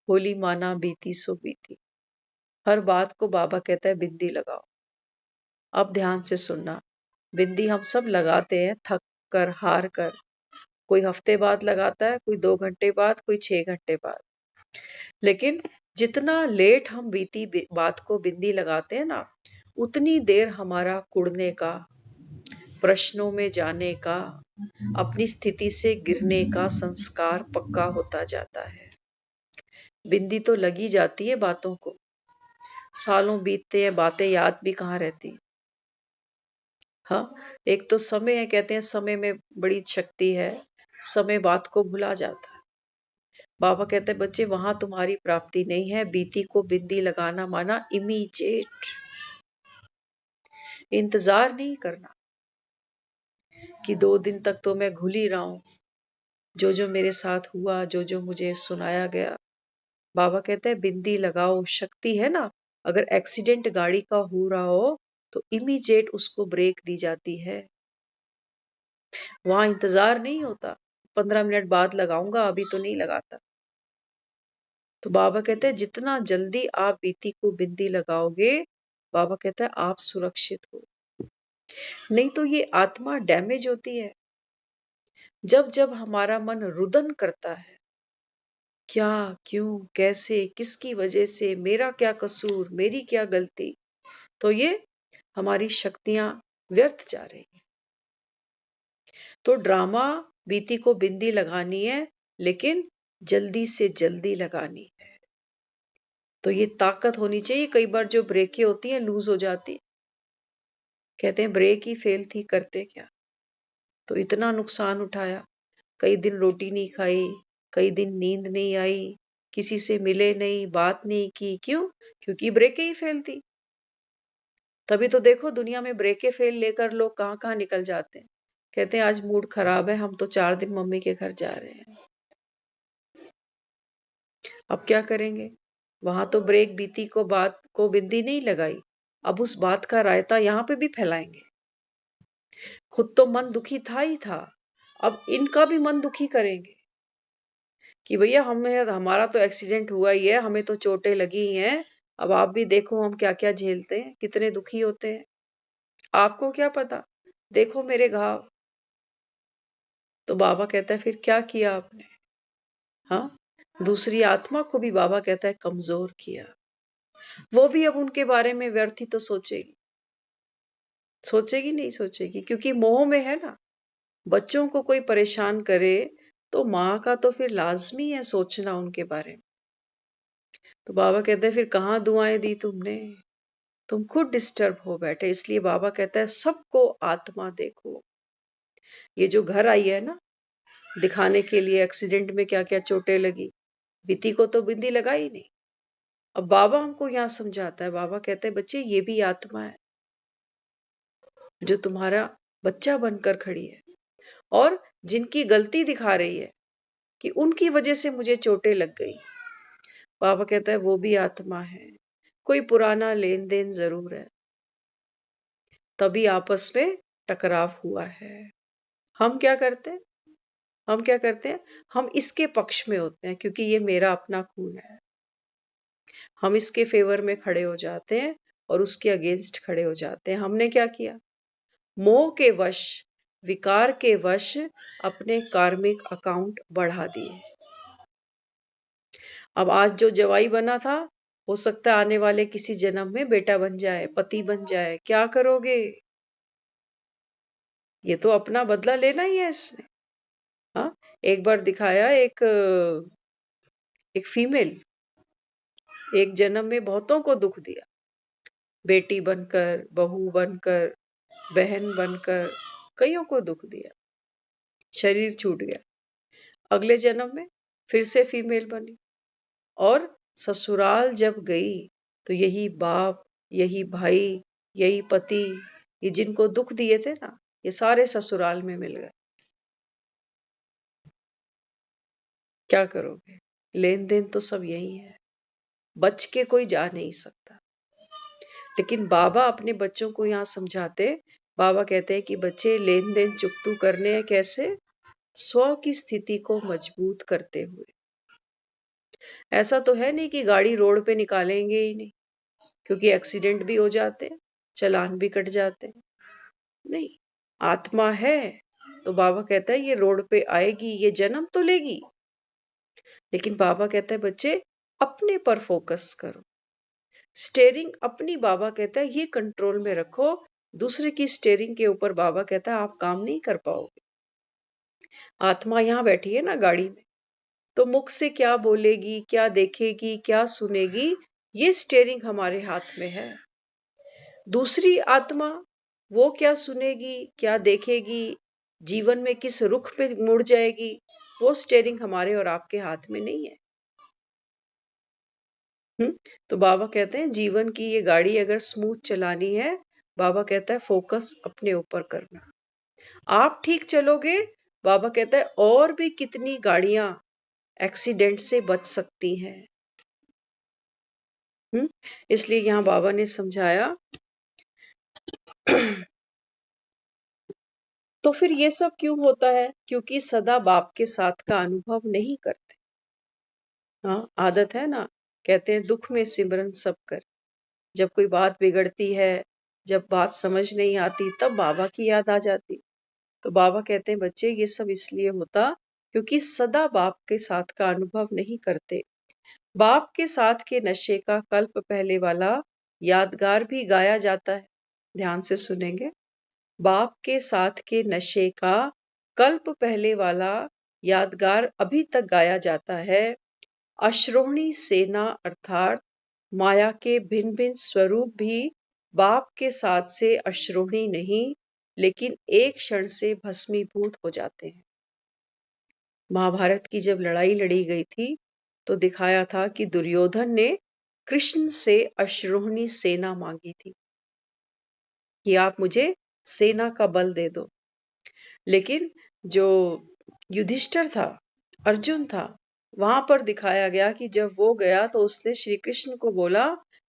होली माना बीती सो बीती, हर बात को बाबा कहता है बिंदी लगाओ। अब ध्यान से सुनना, बिंदी हम सब लगाते हैं, थक कर, हार कर। कोई हफ्ते बाद लगाता है, कोई 2 घंटे बाद, कोई 6 घंटे बाद। लेकिन जितना लेट हम बीती बात को बिंदी लगाते हैं ना, उतनी देर हमारा कुड़ने का, प्रश्नों में जाने का, अपनी स्थिति से गिरने का संस्कार पक्का होता जाता है। बिंदी तो लगी जाती है बातों को, सालों बीतते हैं, बातें याद भी कहाँ रहती। हाँ, एक तो समय है, कहते हैं समय में बड़ी शक्ति है, समय बात को भुला जाता है। बाबा कहते हैं बच्चे वहां तुम्हारी प्राप्ति नहीं है, बीती को बिंदी लगाना माना इमीडिएट, इंतजार नहीं करना कि 2 दिन तक तो मैं घुल ही रहा हूं, जो मेरे साथ हुआ, जो मुझे सुनाया गया। बाबा कहते हैं बिंदी लगाओ, शक्ति है ना। अगर एक्सीडेंट गाड़ी का हो रहा हो तो इमीडिएट उसको ब्रेक दी जाती है, वहां इंतजार नहीं होता 15 मिनट बाद लगाऊंगा, अभी तो नहीं लगाता। तो बाबा कहते हैं जितना जल्दी आप बीती को बिंदी लगाओगे, बाबा कहता है आप सुरक्षित हो। नहीं तो ये आत्मा डैमेज होती है। जब जब हमारा मन रुदन करता है, क्या, क्यों, कैसे, किसकी वजह से, मेरा क्या कसूर, मेरी क्या गलती, तो ये हमारी शक्तियां व्यर्थ जा रही हैं। तो ड्रामा बीती को बिंदी लगानी है, लेकिन जल्दी से जल्दी लगानी है। तो ये ताकत होनी चाहिए। कई बार जो ब्रेकें होती हैं लूज हो जाती है, कहते हैं ब्रेक ही फेल थी, करते क्या। तो इतना नुकसान उठाया, कई दिन रोटी नहीं खाई, कई दिन नींद नहीं आई, किसी से मिले नहीं, बात नहीं की, क्यों? क्योंकि ब्रेकें ही फेल थी। तभी तो देखो दुनिया में ब्रेकें फेल लेकर लोग कहाँ कहाँ निकल जाते हैं। कहते हैं आज मूड खराब है, हम तो 4 दिन मम्मी के घर जा रहे हैं। अब क्या करेंगे? वहां तो ब्रेक बीती को बात को बिंदी नहीं लगाई, अब उस बात का रायता यहाँ पे भी फैलाएंगे। खुद तो मन दुखी था ही था, अब इनका भी मन दुखी करेंगे कि भैया हमें, हमारा तो एक्सीडेंट हुआ ही है, हमें तो चोटें लगी ही हैं, अब आप भी देखो हम क्या क्या झेलते हैं, कितने दुखी होते हैं। आपको क्या पता, देखो मेरे घाव। तो बाबा कहता है फिर क्या किया आपने? हाँ, दूसरी आत्मा को भी बाबा कहता है कमजोर किया। वो भी अब उनके बारे में व्यर्थ ही तो सोचेगी, सोचेगी नहीं सोचेगी, क्योंकि मोह में है ना। बच्चों को कोई परेशान करे तो माँ का तो फिर लाजमी है सोचना उनके बारे में। तो बाबा कहते हैं फिर कहाँ दुआएं दी तुमने, तुम खुद डिस्टर्ब हो बैठे। इसलिए बाबा कहता है सबको आत्मा देखो। ये जो घर आई है ना दिखाने के लिए एक्सीडेंट में क्या क्या चोटें लगी, बीती को तो बिंदी लगाई नहीं। अब बाबा हमको यहाँ समझाता है, बाबा कहते हैं बच्चे ये भी आत्मा है जो तुम्हारा बच्चा बनकर खड़ी है, और जिनकी गलती दिखा रही है कि उनकी वजह से मुझे चोटें लग गई। बाबा कहता है वो भी आत्मा है, कोई पुराना लेन देन जरूर है, तभी आपस में टकराव हुआ है। हम क्या करते हैं, हम क्या करते हैं, हम इसके पक्ष में होते हैं क्योंकि ये मेरा अपना खून है। हम इसके फेवर में खड़े हो जाते हैं और उसके अगेंस्ट खड़े हो जाते हैं। हमने क्या किया? मोह के वश, विकार के वश अपने कार्मिक अकाउंट बढ़ा दिए। अब आज जो जवाई बना था, हो सकता है आने वाले किसी जन्म में बेटा बन जाए, पति बन जाए। क्या करोगे? ये तो अपना बदला लेना ही है इसने। हाँ, एक बार दिखाया, एक फीमेल एक जन्म में बहुतों को दुख दिया, बेटी बनकर, बहू बनकर, बहन बनकर, कईयों को दुख दिया, शरीर छूट गया। अगले जन्म में फिर से फीमेल बनी, और ससुराल जब गई तो यही बाप, यही भाई, यही पति, ये जिनको दुख दिए थे ना, ये सारे ससुराल में मिल गए। क्या करोगे? लेन देन तो सब यही है, बच के कोई जा नहीं सकता। लेकिन बाबा अपने बच्चों को यहाँ समझाते, बाबा कहते हैं कि बच्चे लेन देन चुकतू करने हैं कैसे? स्व की स्थिति को मजबूत करते हुए। ऐसा तो है नहीं कि गाड़ी रोड पे निकालेंगे ही नहीं, क्योंकि एक्सीडेंट भी हो जाते हैं, चालान भी कट जाते हैं। नहीं, आत्मा है तो बाबा कहता है ये रोड पे आएगी, ये जन्म तो लेगी, लेकिन बाबा कहता है बच्चे अपने पर फोकस करो, स्टेयरिंग अपनी, बाबा कहता है ये कंट्रोल में रखो, दूसरे की स्टेयरिंग के ऊपर बाबा कहता है आप काम नहीं कर पाओगे। आत्मा यहाँ बैठी है ना गाड़ी में, तो मुख से क्या बोलेगी, क्या देखेगी, क्या सुनेगी, ये स्टेयरिंग हमारे हाथ में है। दूसरी आत्मा वो क्या सुनेगी, क्या देखेगी, जीवन में किस रुख पे मुड़ जाएगी, वो स्टेयरिंग हमारे और आपके हाथ में नहीं है। तो बाबा कहते हैं जीवन की ये गाड़ी अगर स्मूथ चलानी है, बाबा कहता है फोकस अपने ऊपर करना। आप ठीक चलोगे, बाबा कहता है और भी कितनी गाड़ियां एक्सीडेंट से बच सकती हैं। इसलिए यहाँ बाबा ने समझाया तो फिर ये सब क्यों होता है? क्योंकि सदा बाप के साथ का अनुभव नहीं करते। हाँ, आदत है ना, कहते हैं दुख में सिमरन सब कर। जब कोई बात बिगड़ती है, जब बात समझ नहीं आती, तब बाबा की याद आ जाती। तो बाबा कहते हैं बच्चे ये सब इसलिए होता क्योंकि सदा बाप के साथ का अनुभव नहीं करते। बाप के साथ के नशे का कल्प पहले वाला यादगार भी गाया जाता है। ध्यान से सुनेंगे। बाप के साथ के नशे का कल्प पहले वाला यादगार अभी तक गाया जाता है। अश्रोहणी सेना अर्थात माया के भिन्न भिन्न स्वरूप भी बाप के साथ से अश्रोहणी नहीं, लेकिन एक क्षण से भस्मीभूत हो जाते हैं। महाभारत की जब लड़ाई लड़ी गई थी तो दिखाया था कि दुर्योधन ने कृष्ण से अश्रोहणी सेना मांगी थी कि आप मुझे सेना का बल दे दो, लेकिन जो युधिष्ठिर था, अर्जुन था, वहां पर दिखाया गया कि जब वो गया तो उसने श्री कृष्ण को बोला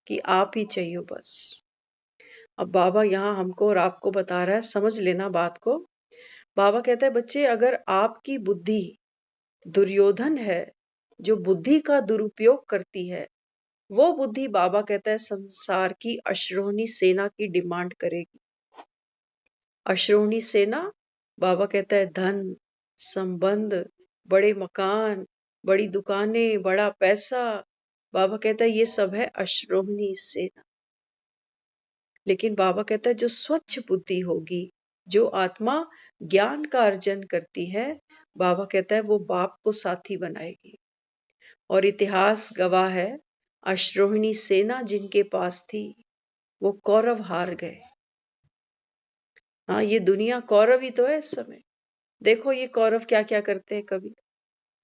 कि आप ही चाहिए बस। अब बाबा यहाँ हमको और आपको बता रहा है, समझ लेना बात को। बाबा कहता है बच्चे अगर आपकी बुद्धि दुर्योधन है जो बुद्धि का दुरुपयोग करती है, वो बुद्धि बाबा कहता है संसार की अश्रोहणी सेना की डिमांड करेगी। अश्रोहणी सेना, बाबा कहता है धन, संबंध, बड़े मकान, बड़ी दुकानें, बड़ा पैसा, बाबा कहता है ये सब है अश्रोहणी सेना। लेकिन बाबा कहता है जो स्वच्छ बुद्धि होगी, जो आत्मा ज्ञान का अर्जन करती है, बाबा कहता है वो बाप को साथी बनाएगी। और इतिहास गवाह है, अश्रोहिणी सेना जिनके पास थी वो कौरव हार गए। हाँ, ये दुनिया कौरव ही तो है इस समय। देखो ये कौरव क्या क्या करते हैं कभी।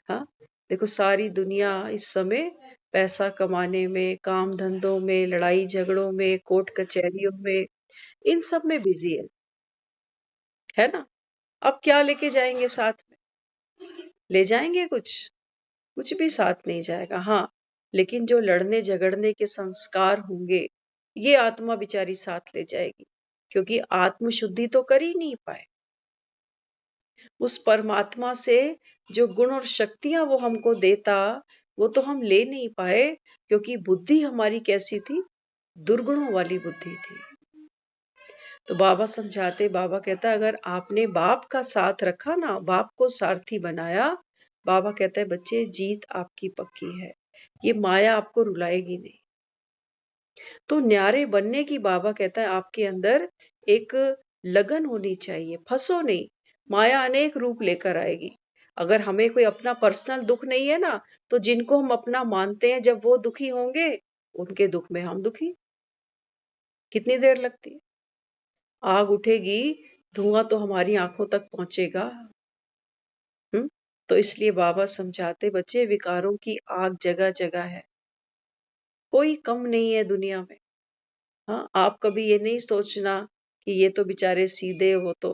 हाँ, देखो सारी दुनिया इस समय पैसा कमाने में, काम धंधों में, लड़ाई झगड़ों में, कोर्ट कचहरियों में, इन सब में बिजी है ना। अब क्या लेके जाएंगे साथ में? ले जाएंगे कुछ भी साथ नहीं जाएगा। हाँ, लेकिन जो लड़ने झगड़ने के संस्कार होंगे, ये आत्मा बिचारी साथ ले जाएगी, क्योंकि आत्म शुद्धि तो कर ही नहीं पाए। उस परमात्मा से जो गुण और शक्तियां वो हमको देता, वो तो हम ले नहीं पाए, क्योंकि बुद्धि हमारी कैसी थी? दुर्गुणों वाली बुद्धि थी। तो बाबा समझाते, बाबा कहता अगर आपने बाप का साथ रखा ना, बाप को सारथी बनाया, बाबा कहता है बच्चे जीत आपकी पक्की है, ये माया आपको रुलाएगी नहीं। तो न्यारे बनने की बाबा कहता है आपके अंदर एक लगन होनी चाहिए, फंसो नहीं। माया अनेक रूप लेकर आएगी। अगर हमें कोई अपना पर्सनल दुख नहीं है ना, तो जिनको हम अपना मानते हैं जब वो दुखी होंगे, उनके दुख में हम दुखी। कितनी देर लगती है? आग उठेगी, धुआं तो हमारी आंखों तक पहुंचेगा। तो इसलिए बाबा समझाते बच्चे विकारों की आग जगह जगह है, कोई कम नहीं है दुनिया में। हाँ, आप कभी ये नहीं सोचना कि ये तो बेचारे सीधे, वो तो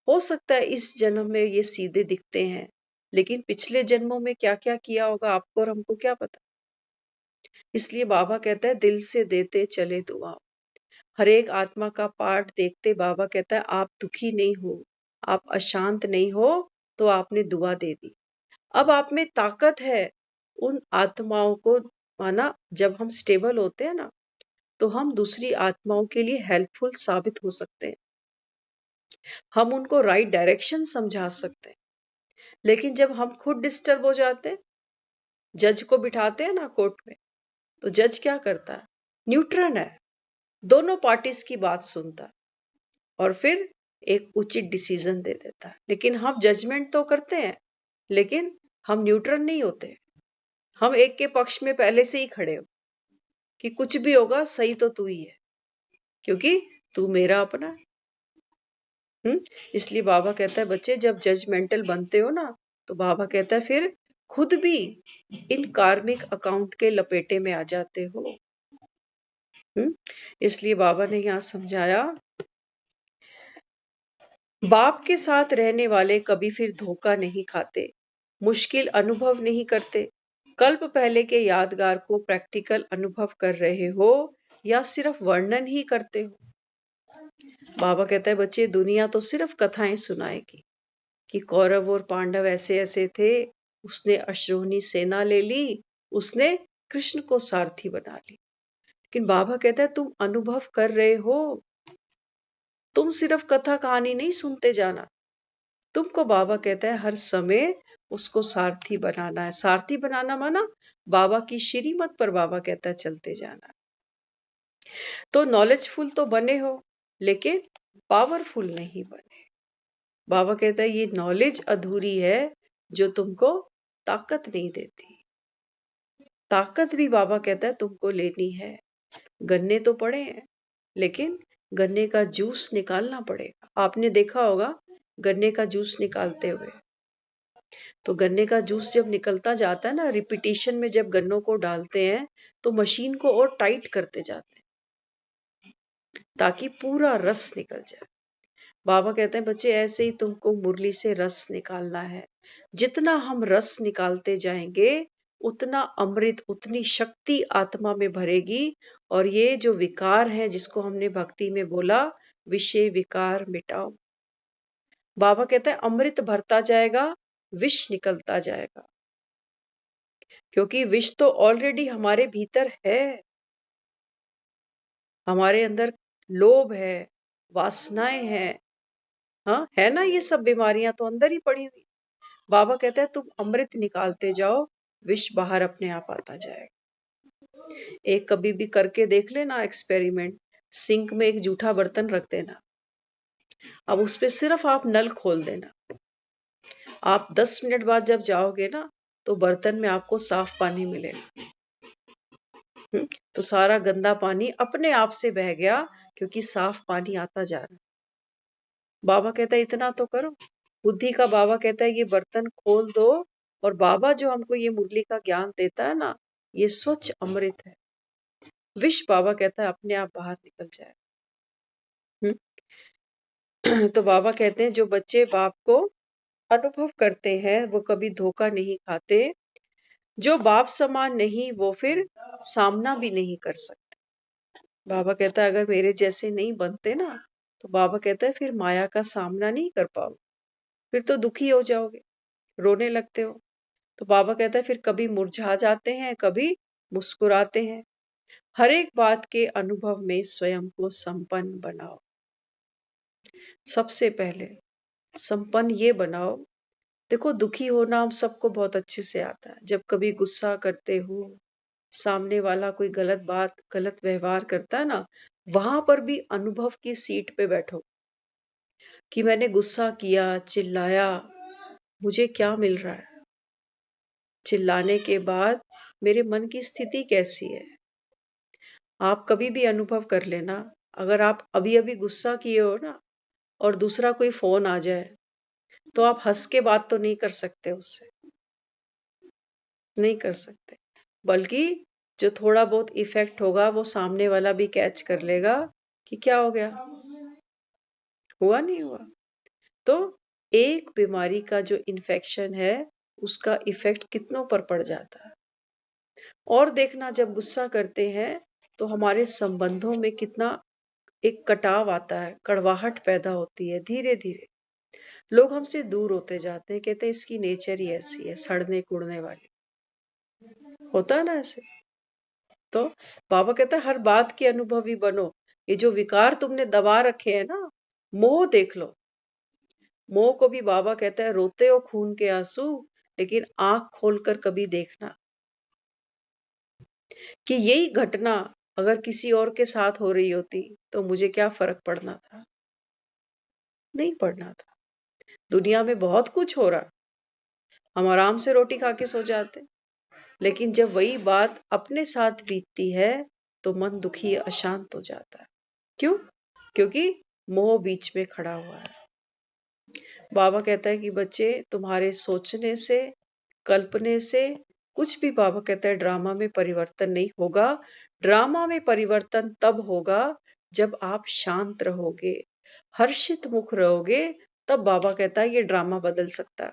हो सकता है इस जन्म में ये सीधे दिखते हैं, लेकिन पिछले जन्मों में क्या क्या किया होगा आपको और हमको क्या पता। इसलिए बाबा कहता है दिल से देते चले दुआ। हर एक आत्मा का पाठ देखते बाबा कहता है आप दुखी नहीं हो, आप अशांत नहीं हो, तो आपने दुआ दे दी। अब आप में ताकत है उन आत्माओं को, माना जब हम स्टेबल होते हैं ना, तो हम दूसरी आत्माओं के लिए हेल्पफुल साबित हो सकते हैं। हम उनको राइट डायरेक्शन समझा सकते हैं, लेकिन जब हम खुद डिस्टर्ब हो जाते हैं, जज को बिठाते हैं ना कोर्ट में, तो जज क्या करता है? न्यूट्रल है, दोनों पार्टीज की बात सुनता है और फिर एक उचित डिसीजन दे देता है। लेकिन हम जजमेंट तो करते हैं, लेकिन हम न्यूट्रल नहीं होते। हम एक के पक्ष में पहले से ही खड़े हो कि कुछ भी होगा सही तो तू ही है, क्योंकि तू मेरा अपना है। इसलिए बाबा कहता है बच्चे जब जजमेंटल बनते हो ना, तो बाबा कहता है फिर खुद भी इन कार्मिक अकाउंट के लपेटे में आ जाते हो। इसलिए बाबा ने यहाँ समझाया, बाप के साथ रहने वाले कभी फिर धोखा नहीं खाते, मुश्किल अनुभव नहीं करते। कल्प पहले के यादगार को प्रैक्टिकल अनुभव कर रहे हो या सिर्फ वर्णन ही करते हो? बाबा कहता है बच्चे दुनिया तो सिर्फ कथाएं सुनाएगी कि कौरव और पांडव ऐसे ऐसे थे, उसने अश्रोनी सेना ले ली, उसने कृष्ण को सारथी बना ली। लेकिन बाबा कहता है तुम अनुभव कर रहे हो, तुम सिर्फ कथा कहानी नहीं सुनते जाना। तुमको बाबा कहता है हर समय उसको सारथी बनाना है। सारथी बनाना माना बाबा की श्रीमत पर बाबा कहता है चलते जाना। तो नॉलेजफुल तो बने हो, लेकिन पावरफुल नहीं बने। बाबा कहता है ये नॉलेज अधूरी है जो तुमको ताकत नहीं देती। ताकत भी बाबा कहता है तुमको लेनी है। गन्ने तो पड़े हैं, लेकिन गन्ने का जूस निकालना पड़ेगा। आपने देखा होगा गन्ने का जूस निकालते हुए। तो गन्ने का जूस जब निकलता जाता है ना, रिपीटेशन में जब गन्नों को डालते हैं तो मशीन को और टाइट करते जाते हैं ताकि पूरा रस निकल जाए। बाबा कहते हैं बच्चे ऐसे ही तुमको मुरली से रस निकालना है। जितना हम रस निकालते जाएंगे उतना अमृत, उतनी शक्ति आत्मा में भरेगी, और ये जो विकार है जिसको हमने भक्ति में बोला विषय विकार मिटाओ। बाबा कहते हैं अमृत भरता जाएगा, विष निकलता जाएगा, क्योंकि विष तो ऑलरेडी हमारे भीतर है। हमारे अंदर लोभ है, वासनाएं हैं, हाँ है ना, ये सब बीमारियां तो अंदर ही पड़ी हुई। बाबा कहते हैं तुम अमृत निकालते जाओ, विष बाहर अपने आप आता जाएगा। एक कभी भी करके देख लेना एक्सपेरिमेंट, सिंक में एक जूठा बर्तन रख देना, अब उस पे सिर्फ आप नल खोल देना, आप 10 मिनट बाद जब जाओगे ना तो बर्तन में आपको साफ पानी मिलेगा। तो सारा गंदा पानी अपने आप से बह गया, क्योंकि साफ पानी आता जा रहा है। बाबा कहता है इतना तो करो। बुद्धि का बाबा कहता है ये बर्तन खोल दो, और बाबा जो हमको ये मुरली का ज्ञान देता है ना, ये स्वच्छ अमृत है। विष बाबा कहता है अपने आप बाहर निकल जाए। तो बाबा कहते हैं जो बच्चे बाप को अनुभव करते हैं वो कभी धोखा नहीं खाते। जो बाप समान नहीं वो फिर सामना भी नहीं कर सकते। बाबा कहता है अगर मेरे जैसे नहीं बनते ना, तो बाबा कहता है फिर माया का सामना नहीं कर पाओ, फिर तो दुखी हो जाओगे, रोने लगते हो। तो बाबा कहता है फिर कभी मुरझा जाते हैं, कभी मुस्कुराते हैं। हर एक बात के अनुभव में स्वयं को संपन्न बनाओ। सबसे पहले संपन्न ये बनाओ। देखो दुखी होना हम सबको बहुत अच्छे से आता है। जब कभी गुस्सा करते हो, सामने वाला कोई गलत बात, गलत व्यवहार करता है ना, वहां पर भी अनुभव की सीट पे बैठो कि मैंने गुस्सा किया, चिल्लाया, मुझे क्या मिल रहा है? चिल्लाने के बाद मेरे मन की स्थिति कैसी है? आप कभी भी अनुभव कर लेना, अगर आप अभी अभी गुस्सा किए हो ना और दूसरा कोई फोन आ जाए, तो आप हंस के बात तो नहीं कर सकते उससे, नहीं कर सकते। बल्कि जो थोड़ा बहुत इफेक्ट होगा वो सामने वाला भी कैच कर लेगा कि क्या हो गया, हुआ नहीं हुआ। तो एक बीमारी का जो इन्फेक्शन है उसका इफेक्ट कितनों पर पड़ जाता है। और देखना जब गुस्सा करते हैं तो हमारे संबंधों में कितना एक कटाव आता है, कड़वाहट पैदा होती है। धीरे धीरे लोग हमसे दूर होते जाते हैं, कहते हैं इसकी नेचर ही ऐसी है, सड़ने कुड़ने वाली। होता है ना ऐसे। तो बाबा कहता है हर बात के अनुभवी बनो। ये जो विकार तुमने दबा रखे हैं ना, मोह देख लो, मोह को भी बाबा कहता है रोते हो खून के आंसू, लेकिन आंख खोलकर कभी देखना कि यही घटना अगर किसी और के साथ हो रही होती तो मुझे क्या फर्क पड़ना था। नहीं पड़ना था। दुनिया में बहुत कुछ हो रहा, हम आराम से रोटी खा के सो जाते, लेकिन जब वही बात अपने साथ बीतती है तो मन दुखी अशांत हो जाता है। क्यों? क्योंकि मोह बीच में खड़ा हुआ है। बाबा कहता है कि बच्चे तुम्हारे सोचने से, कल्पने से कुछ भी, बाबा कहता है ड्रामा में परिवर्तन नहीं होगा। ड्रामा में परिवर्तन तब होगा जब आप शांत रहोगे, हर्षित मुख रहोगे, तब बाबा कहता है ये ड्रामा बदल सकता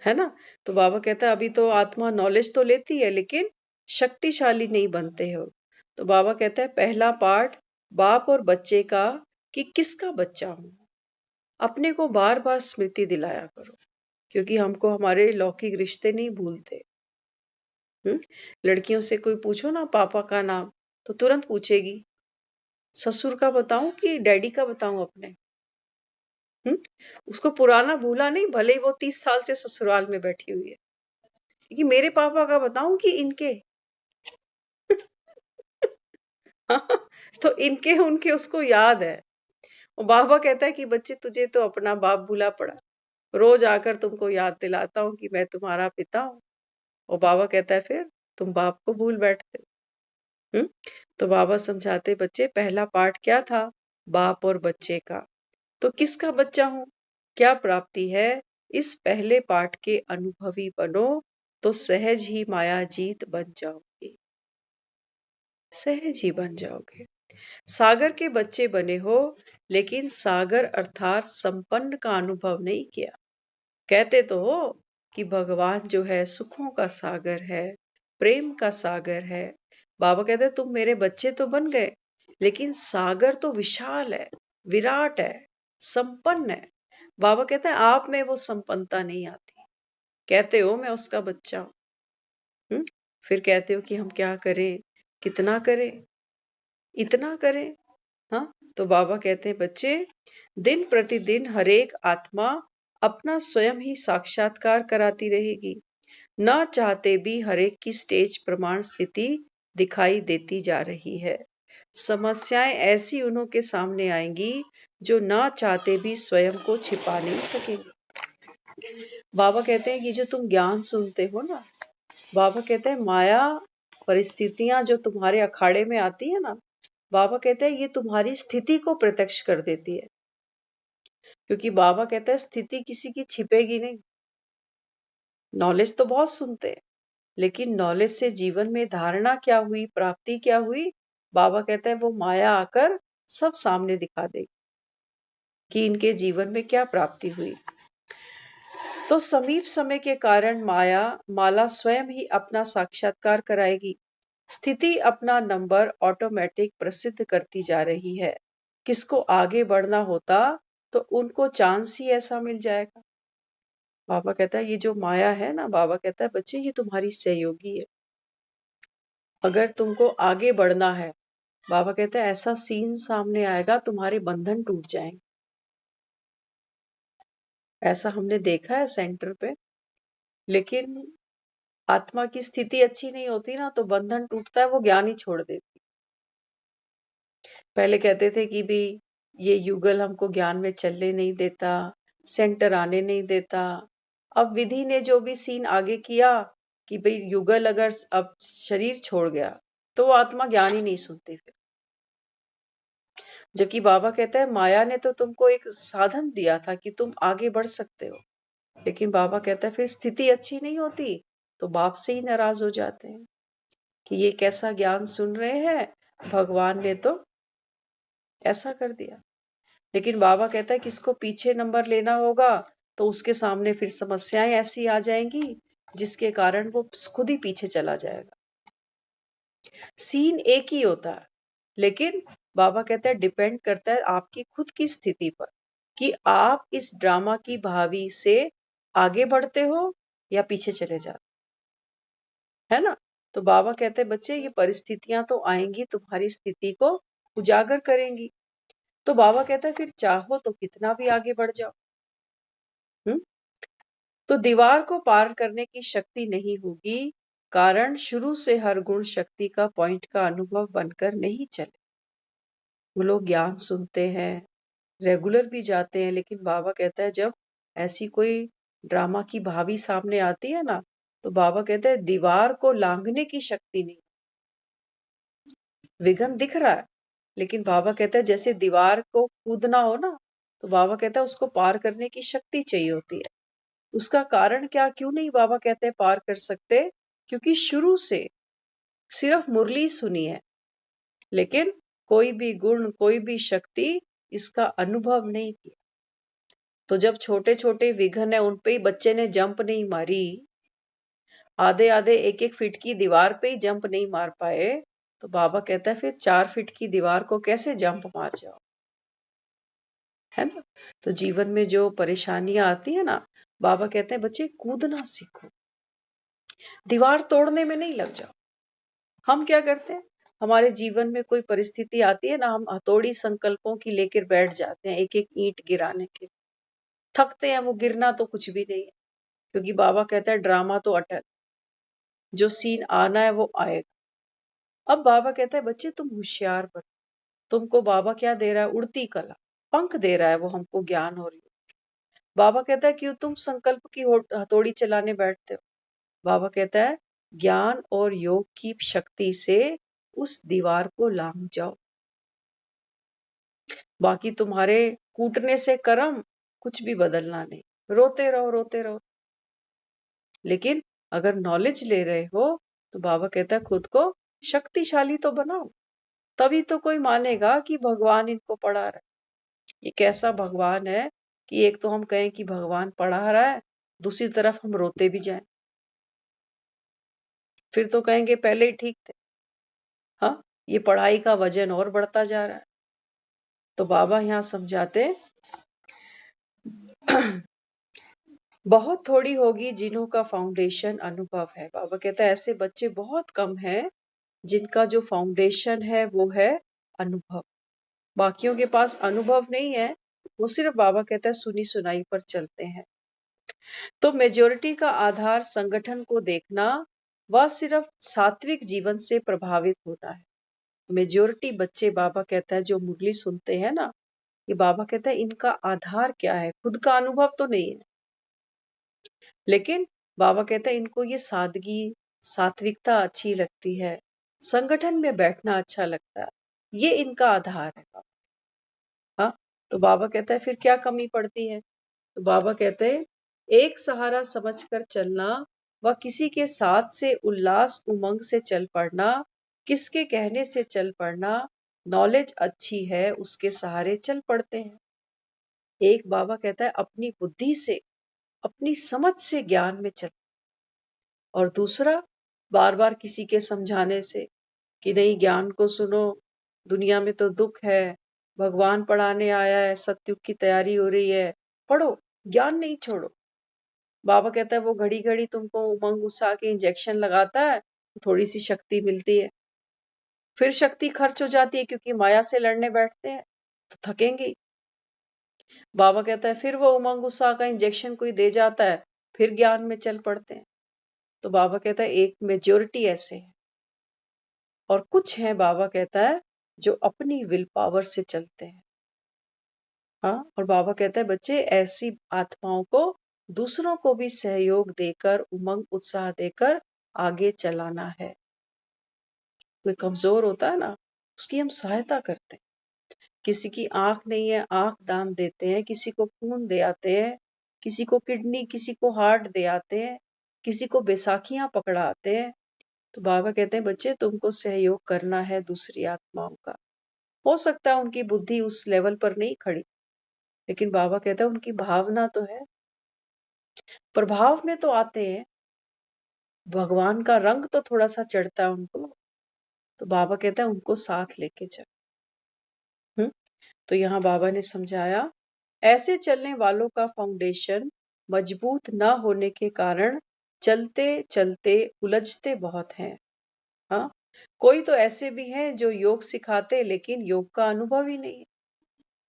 है ना। तो बाबा कहता है अभी तो आत्मा नॉलेज तो लेती है लेकिन शक्तिशाली नहीं बनते हो। तो बाबा कहता है पहला पाठ बाप और बच्चे का, कि किसका बच्चा हूं, अपने को बार बार स्मृति दिलाया करो, क्योंकि हमको हमारे लौकिक रिश्ते नहीं भूलते। लड़कियों से कोई पूछो ना पापा का नाम, तो तुरंत पूछेगी ससुर का बताऊं कि डैडी का बताऊं अपने। हम्म उसको पुराना भूला नहीं, भले ही वो 30 साल से ससुराल में बैठी हुई है, कि मेरे पापा का बताऊं कि इनके। तो इनके उनके उसको याद है। और बाबा कहता है कि बच्चे तुझे तो अपना बाप भूला पड़ा, रोज आकर तुमको याद दिलाता हूँ कि मैं तुम्हारा पिता हूँ। और बाबा कहता है फिर तुम बाप को भूल बैठते हो। तो बाबा समझाते बच्चे पहला पाठ क्या था, बाप और बच्चे का। तो किसका बच्चा हूं, क्या प्राप्ति है, इस पहले पाठ के अनुभवी बनो तो सहज ही माया जीत बन जाओगे, सहज ही बन जाओगे। सागर के बच्चे बने हो, लेकिन सागर अर्थात संपन्न का अनुभव नहीं किया। कहते तो हो कि भगवान जो है सुखों का सागर है, प्रेम का सागर है। बाबा कहते तुम मेरे बच्चे तो बन गए, लेकिन सागर तो विशाल है, विराट है, संपन्न है। बाबा कहते हैं आप में वो संपन्नता नहीं आती। कहते हो मैं उसका बच्चा हूं, फिर कहते हो कि हम क्या करें, कितना करें, इतना करें। हाँ, तो बाबा कहते हैं बच्चे दिन प्रतिदिन हरेक आत्मा अपना स्वयं ही साक्षात्कार कराती रहेगी, न चाहते भी हरेक की स्टेज प्रमाण स्थिति दिखाई देती जा रही है। समस्याएं ऐसी उन्हों के सामने आएंगी जो न चाहते भी स्वयं को छिपा नहीं सकेंगे। बाबा कहते हैं कि जो तुम ज्ञान सुनते हो ना, बाबा कहते हैं माया परिस्थितियां जो तुम्हारे अखाड़े में आती है ना, बाबा कहते हैं ये तुम्हारी स्थिति को प्रत्यक्ष कर देती है। क्योंकि बाबा कहता है स्थिति किसी की छिपेगी नहीं। नॉलेज तो बहुत सुनते हैं, लेकिन नॉलेज से जीवन में धारणा क्या हुई, प्राप्ति क्या हुई, बाबा कहता है वो माया आकर सब सामने दिखा देगी कि इनके जीवन में क्या प्राप्ति हुई। तो समीप समय के कारण माला स्वयं ही अपना साक्षात्कार कराएगी। स्थिति अपना नंबर ऑटोमेटिक प्रसिद्ध करती जा रही है। किसको आगे बढ़ना होता तो उनको चांस ही ऐसा मिल जाएगा। बाबा कहता है ये जो माया है ना, बाबा कहता है बच्चे ये तुम्हारी सहयोगी है। अगर तुमको आगे बढ़ना है, बाबा कहता है ऐसा सीन सामने आएगा तुम्हारे बंधन टूट जाएंगे। ऐसा हमने देखा है सेंटर पे। लेकिन आत्मा की स्थिति अच्छी नहीं होती ना, तो बंधन टूटता है, वो ज्ञान ही छोड़ देती। पहले कहते थे कि भी ये युगल हमको ज्ञान में चलने नहीं देता, सेंटर आने नहीं देता। अब विधि ने जो भी सीन आगे किया कि भाई युगल अगर अब शरीर छोड़ गया तो वो आत्मा ज्ञान ही नहीं सुनती फिर। जबकि बाबा कहता है माया ने तो तुमको एक साधन दिया था कि तुम आगे बढ़ सकते हो, लेकिन बाबा कहता है फिर स्थिति अच्छी नहीं होती तो बाप से ही नाराज हो जाते हैं कि ये कैसा ज्ञान सुन रहे हैं, भगवान ने तो ऐसा कर दिया। लेकिन बाबा कहता है किसको पीछे नंबर लेना होगा तो उसके सामने फिर समस्याएं ऐसी आ जाएंगी जिसके कारण वो खुद ही पीछे चला जाएगा। सीन एक ही होता है, लेकिन बाबा कहता है डिपेंड करता है आपकी खुद की स्थिति पर कि आप इस ड्रामा की भावी से आगे बढ़ते हो या पीछे चले जाते, है ना। तो बाबा कहते हैं बच्चे ये परिस्थितियां तो आएंगी, तुम्हारी स्थिति को उजागर करेंगी। तो बाबा कहता है फिर चाहो तो कितना भी आगे बढ़ जाओ। हम्म तो दीवार को पार करने की शक्ति नहीं होगी, कारण शुरू से हर गुण शक्ति का पॉइंट का अनुभव बनकर नहीं चले। वो लोग ज्ञान सुनते हैं, रेगुलर भी जाते हैं, लेकिन बाबा कहता है जब ऐसी कोई ड्रामा की भाभी सामने आती है ना, तो बाबा कहते हैं दीवार को लांघने की शक्ति नहीं। विघन दिख रहा है, लेकिन बाबा कहता है जैसे दीवार को कूदना हो ना, तो बाबा कहता है उसको पार करने की शक्ति चाहिए होती है। उसका कारण क्या, क्यों नहीं बाबा कहते हैं पार कर सकते? क्योंकि शुरू से सिर्फ मुरली सुनी है, लेकिन कोई भी गुण, कोई भी शक्ति इसका अनुभव नहीं किया। तो जब छोटे छोटे विघन है उन पे ही बच्चे ने जंप नहीं मारी, आधे आधे एक एक फीट की दीवार पे ही जंप नहीं मार पाए, तो बाबा कहता है फिर 4 फीट की दीवार को कैसे जंप मार जाओ, है ना? तो जीवन में जो परेशानियां आती है ना, बाबा कहते हैं बच्चे कूदना सीखो, दीवार तोड़ने में नहीं लग जाओ। हम क्या करते हैं, हमारे जीवन में कोई परिस्थिति आती है ना, हम हथौड़ी संकल्पों की लेकर बैठ जाते हैं एक एक ईंट गिराने के, थकते हैं, वो गिरना तो कुछ भी नहीं है, क्योंकि बाबा कहता है ड्रामा तो अटल, जो सीन आना है वो आएगा। अब बाबा कहता है बच्चे तुम होशियार बनो, तुमको बाबा क्या दे रहा है, उड़ती कला, पंख दे रहा है वो हमको, ज्ञान और योग। बाबा कहता है क्यों तुम संकल्प की हथौड़ी चलाने बैठते हो? बाबा कहता है ज्ञान और योग की शक्ति से उस दीवार को लांघ जाओ। बाकी तुम्हारे कूटने से कर्म कुछ भी बदलना नहीं, रोते रहो रोते रहो। लेकिन अगर नॉलेज ले रहे हो तो बाबा कहता है खुद को शक्तिशाली तो बनाओ, तभी तो कोई मानेगा कि भगवान इनको पढ़ा रहा है। ये कैसा भगवान है कि एक तो हम कहें कि भगवान पढ़ा रहा है, दूसरी तरफ हम रोते भी जाएं, फिर तो कहेंगे पहले ही ठीक थे। हाँ, ये पढ़ाई का वजन और बढ़ता जा रहा है। तो बाबा यहाँ समझाते बहुत थोड़ी होगी जिन्हों का फाउंडेशन अनुभव है। बाबा कहता है ऐसे बच्चे बहुत कम हैं जिनका जो फाउंडेशन है वो है अनुभव। बाकियों के पास अनुभव नहीं है, वो सिर्फ बाबा कहता है सुनी सुनाई पर चलते हैं। तो मेजोरिटी का आधार संगठन को देखना व सिर्फ सात्विक जीवन से प्रभावित होना है। मेजोरिटी बच्चे बाबा कहता है जो मुरली सुनते हैं ना, ये बाबा कहता है इनका आधार क्या है, खुद का अनुभव तो नहीं है, लेकिन बाबा कहता है इनको ये सादगी, सात्विकता अच्छी लगती है, संगठन में बैठना अच्छा लगता है, ये इनका आधार है बाबा। हाँ, तो बाबा कहता है फिर क्या कमी पड़ती है? तो बाबा कहते हैं एक सहारा समझकर चलना व किसी के साथ से उल्लास उमंग से चल पड़ना, किसके कहने से चल पड़ना, नॉलेज अच्छी है उसके सहारे चल पड़ते हैं। एक बाबा कहता है अपनी बुद्धि से, अपनी समझ से ज्ञान में चल, और दूसरा बार बार किसी के समझाने से कि नहीं ज्ञान को सुनो, दुनिया में तो दुख है, भगवान पढ़ाने आया है, सतयुग की तैयारी हो रही है, पढ़ो, ज्ञान नहीं छोड़ो। बाबा कहता है वो घड़ी घड़ी तुमको उमंग उत्साह के इंजेक्शन लगाता है, तो थोड़ी सी शक्ति मिलती है, फिर शक्ति खर्च हो जाती है क्योंकि माया से लड़ने बैठते हैं तो थकेंगे ही। बाबा कहता है फिर वो उमंग उत्साह का इंजेक्शन कोई दे जाता है, फिर ज्ञान में चल पड़ते हैं। तो बाबा कहता है एक मेजोरिटी ऐसे है, और कुछ हैं बाबा कहता है जो अपनी विल पावर से चलते हैं। हाँ, और बाबा कहता है बच्चे ऐसी आत्माओं को दूसरों को भी सहयोग देकर, उमंग उत्साह देकर आगे चलाना है। कोई कमजोर होता है ना, उसकी हम सहायता करते हैं। किसी की आंख नहीं है, आंख दान देते हैं, किसी को खून दे आते हैं, किसी को किडनी, किसी को हार्ट दे आते हैं, किसी को बैसाखियां पकड़ाते हैं। तो बाबा कहते हैं बच्चे तुमको सहयोग करना है दूसरी आत्माओं का। हो सकता है उनकी बुद्धि उस लेवल पर नहीं खड़ी, लेकिन बाबा कहता है उनकी भावना तो है, प्रभाव में तो आते हैं, भगवान का रंग तो थोड़ा सा चढ़ता है उनको। तो बाबा कहता है उनको साथ लेके चल। तो यहाँ बाबा ने समझाया ऐसे चलने वालों का फाउंडेशन मजबूत न होने के कारण चलते चलते उलझते बहुत हैं। हाँ, कोई तो ऐसे भी हैं जो योग सिखाते लेकिन योग का अनुभव ही नहीं है।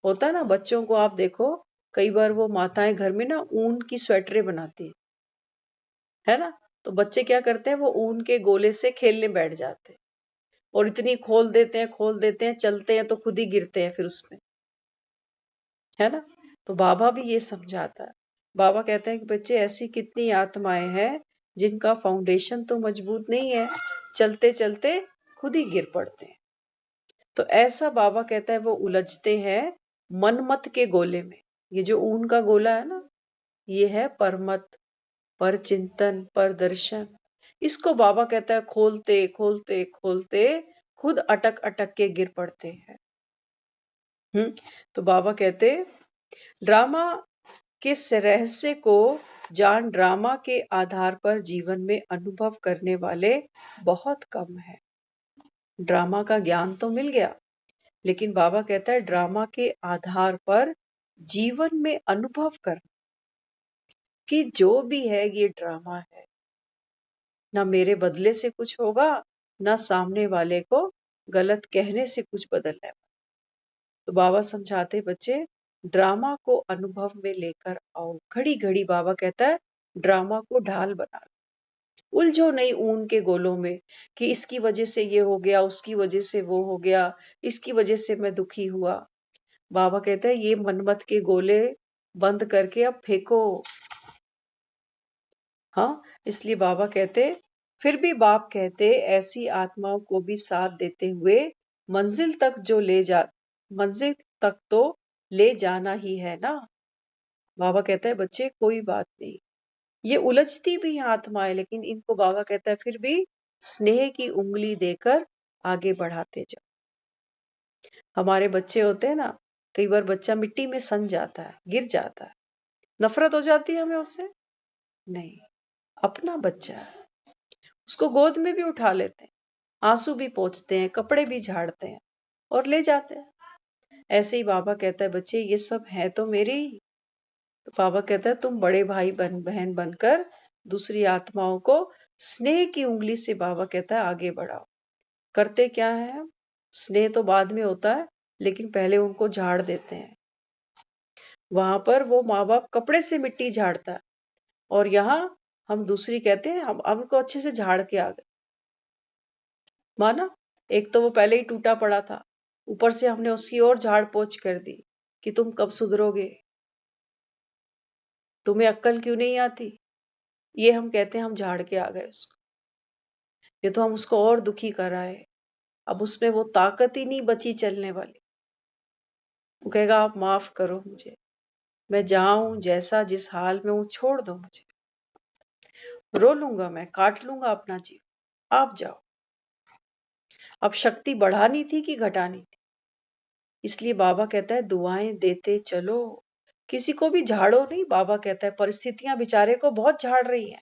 होता है ना, बच्चों को आप देखो, कई बार वो माताएं घर में ना ऊन की स्वेटरें बनाती है ना, तो बच्चे क्या करते हैं, वो ऊन के गोले से खेलने बैठ जाते हैं और इतनी खोल देते हैं, चलते हैं तो खुद ही गिरते हैं फिर उसमें, है ना। तो बाबा भी ये समझाता है, बाबा कहते हैं कि बच्चे ऐसी कितनी आत्माएं हैं जिनका फाउंडेशन तो मजबूत नहीं है, चलते चलते खुद ही गिर पड़ते हैं। तो ऐसा बाबा कहता है वो उलझते हैं मनमत के गोले में। ये जो ऊन का गोला है ना, ये है परमत, पर चिंतन, पर दर्शन। इसको बाबा कहता है खोलते खोलते खोलते खुद अटक अटक के गिर पड़ते हैं। तो बाबा कहते ड्रामा के रहस्य को जान, ड्रामा के आधार पर जीवन में अनुभव करने वाले बहुत कम है। ड्रामा का ज्ञान तो मिल गया, लेकिन बाबा कहता है ड्रामा के आधार पर जीवन में अनुभव कर कि जो भी है ये ड्रामा है, ना मेरे बदले से कुछ होगा, ना सामने वाले को गलत कहने से कुछ बदलने वाला। तो बाबा समझाते बच्चे ड्रामा को अनुभव में लेकर आओ, घड़ी घड़ी बाबा कहता है ड्रामा को ढाल बना लो, उलझो नहीं ऊन के गोलों में कि इसकी वजह से ये हो गया, उसकी वजह से वो हो गया, इसकी वजह से मैं दुखी हुआ। बाबा कहते हैं ये मनमत के गोले बंद करके अब फेंको। हाँ, इसलिए बाबा कहते फिर भी बाप कहते ऐसी आत्माओं को भी साथ देते हुए मंजिल तक जो ले जा मंजिल तक तो ले जाना ही है ना। बाबा कहता है बच्चे कोई बात नहीं, ये उलझती भी हैं आत्माएं, लेकिन इनको बाबा कहता है फिर भी स्नेह की उंगली देकर आगे बढ़ाते जाओ। हमारे बच्चे होते हैं ना, कई बार बच्चा मिट्टी में सन जाता है, गिर जाता है, नफरत हो जाती है हमें उससे? नहीं, अपना बच्चा है, उसको गोद में भी उठा लेते हैं, आंसू भी पोंछते हैं, कपड़े भी झाड़ते हैं और ले जाते हैं। ऐसे ही बाबा कहता है बच्चे ये सब है तो मेरे ही। तो बाबा कहता है तुम बड़े भाई बहन बनकर दूसरी आत्माओं को स्नेह की उंगली से बाबा कहता है आगे बढ़ाओ। करते क्या है, स्नेह तो बाद में होता है, लेकिन पहले उनको झाड़ देते हैं। वहां पर वो माँ बाप कपड़े से मिट्टी झाड़ता है और यहाँ हम दूसरी कहते हैं हम उनको अच्छे से झाड़ के आ गए। माना, एक तो वो पहले ही टूटा पड़ा था, ऊपर से हमने उसकी और झाड़ पोछ कर दी कि तुम कब सुधरोगे, तुम्हें अक्ल क्यों नहीं आती। ये हम कहते हैं हम झाड़ के आ गए उसको। ये तो हम उसको और दुखी कराए, अब उसमें वो ताकत ही नहीं बची चलने वाली। वो कहेगा आप माफ करो मुझे, मैं जहां हूं, जैसा जिस हाल में हूं, छोड़ दो मुझे, रो लूंगा, मैं काट लूंगा अपना जीव, आप जाओ। अब शक्ति बढ़ानी थी कि घटानी थी। इसलिए बाबा कहता है दुआएं देते चलो, किसी को भी झाड़ो नहीं। बाबा कहता है परिस्थितियां बेचारे को बहुत झाड़ रही हैं,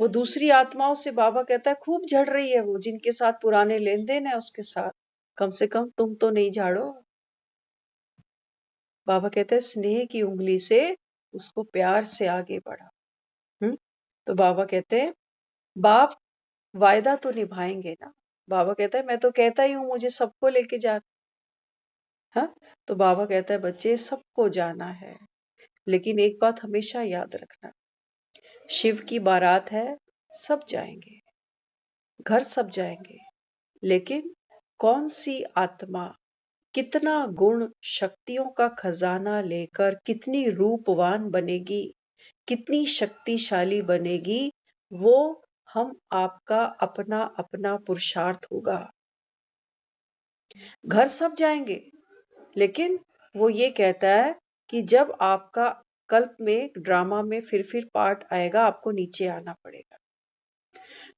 वो दूसरी आत्माओं से बाबा कहता है खूब झड़ रही है, वो जिनके साथ पुराने लेन देन है उसके साथ, कम से कम तुम तो नहीं झाड़ो। बाबा कहते हैं स्नेह की उंगली से उसको प्यार से आगे बढ़ा। तो बाबा कहते हैं बाप वायदा तो निभाएंगे ना। बाबा कहता है मैं तो कहता ही हूं मुझे सबको लेके जाना। हाँ, तो बाबा कहता है बच्चे सबको जाना है, लेकिन एक बात हमेशा याद रखना, शिव की बारात है, सब जाएंगे, घर सब जाएंगे, लेकिन कौन सी आत्मा कितना गुण शक्तियों का खजाना लेकर कितनी रूपवान बनेगी, कितनी शक्तिशाली बनेगी, वो हम आपका अपना अपना पुरुषार्थ होगा। घर सब जाएंगे, लेकिन वो ये कहता है कि जब आपका कल्प में ड्रामा में फिर पार्ट आएगा, आपको नीचे आना पड़ेगा।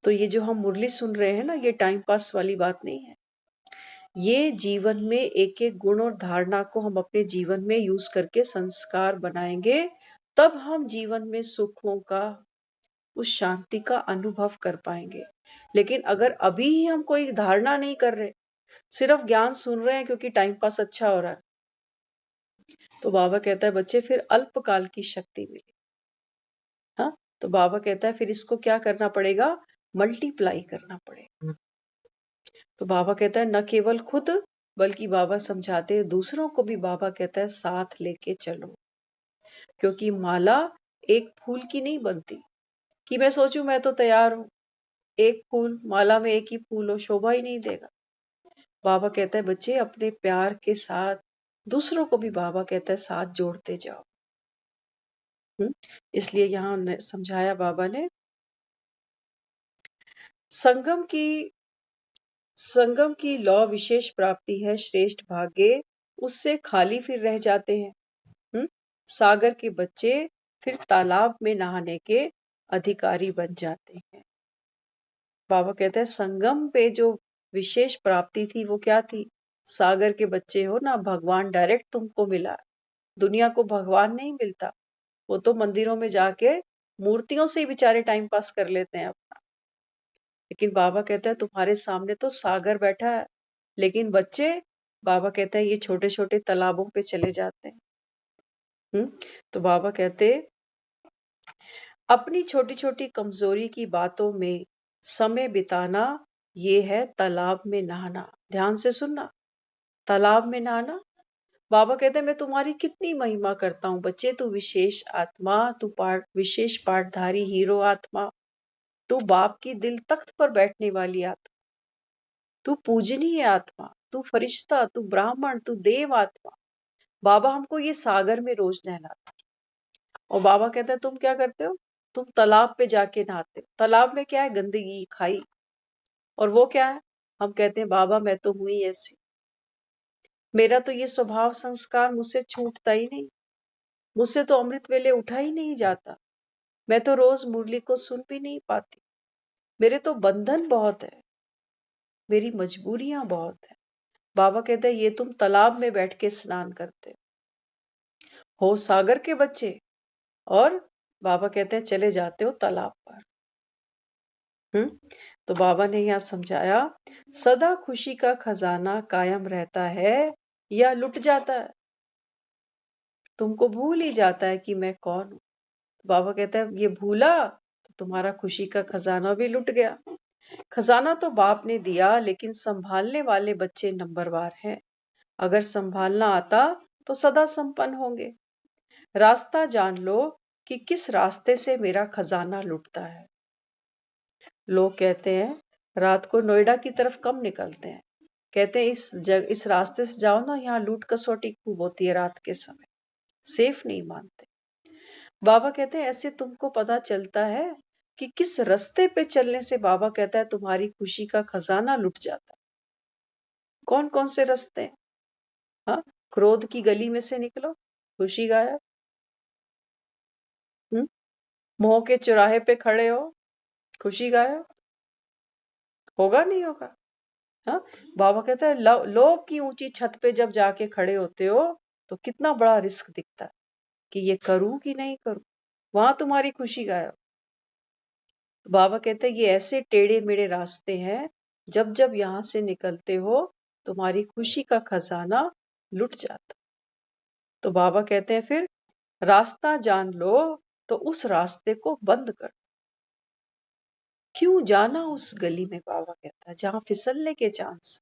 तो ये जो हम मुरली सुन रहे हैं ना, ये टाइम पास वाली बात नहीं है। ये जीवन में एक एक गुण और धारणा को हम अपने जीवन में यूज करके संस्कार बनाएंगे, तब हम जीवन में सुखों का, उस शांति का अनुभव कर पाएंगे। लेकिन अगर अभी ही हम कोई धारणा नहीं कर रहे, सिर्फ ज्ञान सुन रहे हैं क्योंकि टाइम पास अच्छा हो रहा है, तो बाबा कहता है बच्चे फिर अल्पकाल की शक्ति मिली। हाँ, तो बाबा कहता है फिर इसको क्या करना पड़ेगा, मल्टीप्लाई करना पड़ेगा। तो बाबा कहता है न केवल खुद बल्कि बाबा समझाते हैं दूसरों को भी बाबा कहता है साथ लेके चलो, क्योंकि माला एक फूल की नहीं बनती कि मैं सोचूं मैं तो तैयार हूं, एक फूल माला में एक ही फूल हो, शोभा ही नहीं देगा। बाबा कहता है बच्चे अपने प्यार के साथ दूसरों को भी बाबा कहता है साथ जोड़ते जाओ। इसलिए यहाँ समझाया बाबा ने संगम की लौ विशेष प्राप्ति है, श्रेष्ठ भाग्य उससे खाली फिर रह जाते हैं। सागर के बच्चे फिर तालाब में नहाने के अधिकारी बन जाते हैं। बाबा कहते हैं संगम पे जो विशेष प्राप्ति थी वो क्या थी? सागर के बच्चे हो ना, भगवान डायरेक्ट तुमको मिला। दुनिया को भगवान नहीं मिलता, वो तो मंदिरों में जाके मूर्तियों से ही बेचारे टाइम पास कर लेते हैं अपना। लेकिन बाबा कहते हैं तुम्हारे सामने तो सागर बैठा है, लेकिन बच्चे बाबा कहते हैं ये छोटे छोटे तालाबों पे चले जाते हैं। तो बाबा कहते अपनी छोटी छोटी कमजोरी की बातों में समय बिताना ये है तालाब में नहाना। ध्यान से सुनना, तालाब में नहाना। बाबा कहते हैं मैं तुम्हारी कितनी महिमा करता हूं बच्चे, तू विशेष आत्मा, तू विशेष पाठधारी हीरो आत्मा, तू बाप की दिल तख्त पर बैठने वाली आत्मा, तू पूजनीय आत्मा, तू फरिश्ता, तू ब्राह्मण, तू देव आत्मा। बाबा हमको ये सागर में रोज नहलाता है। और बाबा कहते हैं तुम क्या करते हो? तुम तालाब पे जाके नहाते हो। तालाब में क्या है? गंदगी, खाई। और वो क्या है? हम कहते हैं बाबा मैं तो हुई ऐसी, मेरा तो ये स्वभाव संस्कार मुझसे छूटता ही नहीं, मुझसे तो अमृत वेले उठा ही नहीं जाता, मैं तो रोज मुरली को सुन भी नहीं पाती, मेरे तो बंधन बहुत है, मेरी मजबूरियां बहुत है। बाबा कहते हैं ये तुम तालाब में बैठ के स्नान करते हो सागर के बच्चे, और बाबा कहते हैं चले जाते हो तालाब पर। तो बाबा ने यहां समझाया सदा खुशी का खजाना कायम रहता है या लुट जाता है? तुमको भूल ही जाता है कि मैं कौन हूं। तो बाबा कहता है ये भूला तो तुम्हारा खुशी का खजाना भी लुट गया। खजाना तो बाप ने दिया, लेकिन संभालने वाले बच्चे नंबरवार हैं। अगर संभालना आता तो सदा संपन्न होंगे। रास्ता जान लो कि किस रास्ते से मेरा खजाना लुटता है। लोग कहते हैं रात को नोएडा की तरफ कम निकलते हैं, कहते हैं इस रास्ते से जाओ ना, यहाँ लूट कसौटी खूब होती है रात के समय, सेफ नहीं मानते। बाबा कहते हैं ऐसे तुमको पता चलता है कि किस रास्ते पे चलने से बाबा कहता है तुम्हारी खुशी का खजाना लुट जाता है। कौन कौन से रास्ते हैं? हाँ, क्रोध की गली में से निकलो, खुशी गायब। मोह के चौराहे पे खड़े हो, खुशी गायब। होगा नहीं होगा? हाँ, बाबा कहता है लोभ की ऊंची छत पे जब जाके खड़े होते हो तो कितना बड़ा रिस्क दिखता है कि ये करूं कि नहीं करूं, वहां तुम्हारी खुशी गायब। बाबा कहते हैं ये ऐसे टेढ़े मेढ़े रास्ते हैं, जब जब यहां से निकलते हो तुम्हारी खुशी का खजाना लुट जाता। तो बाबा कहते हैं फिर रास्ता जान लो तो उस रास्ते को बंद कर। क्यों जाना उस गली में? बाबा कहता है जहां फिसलने के चांस,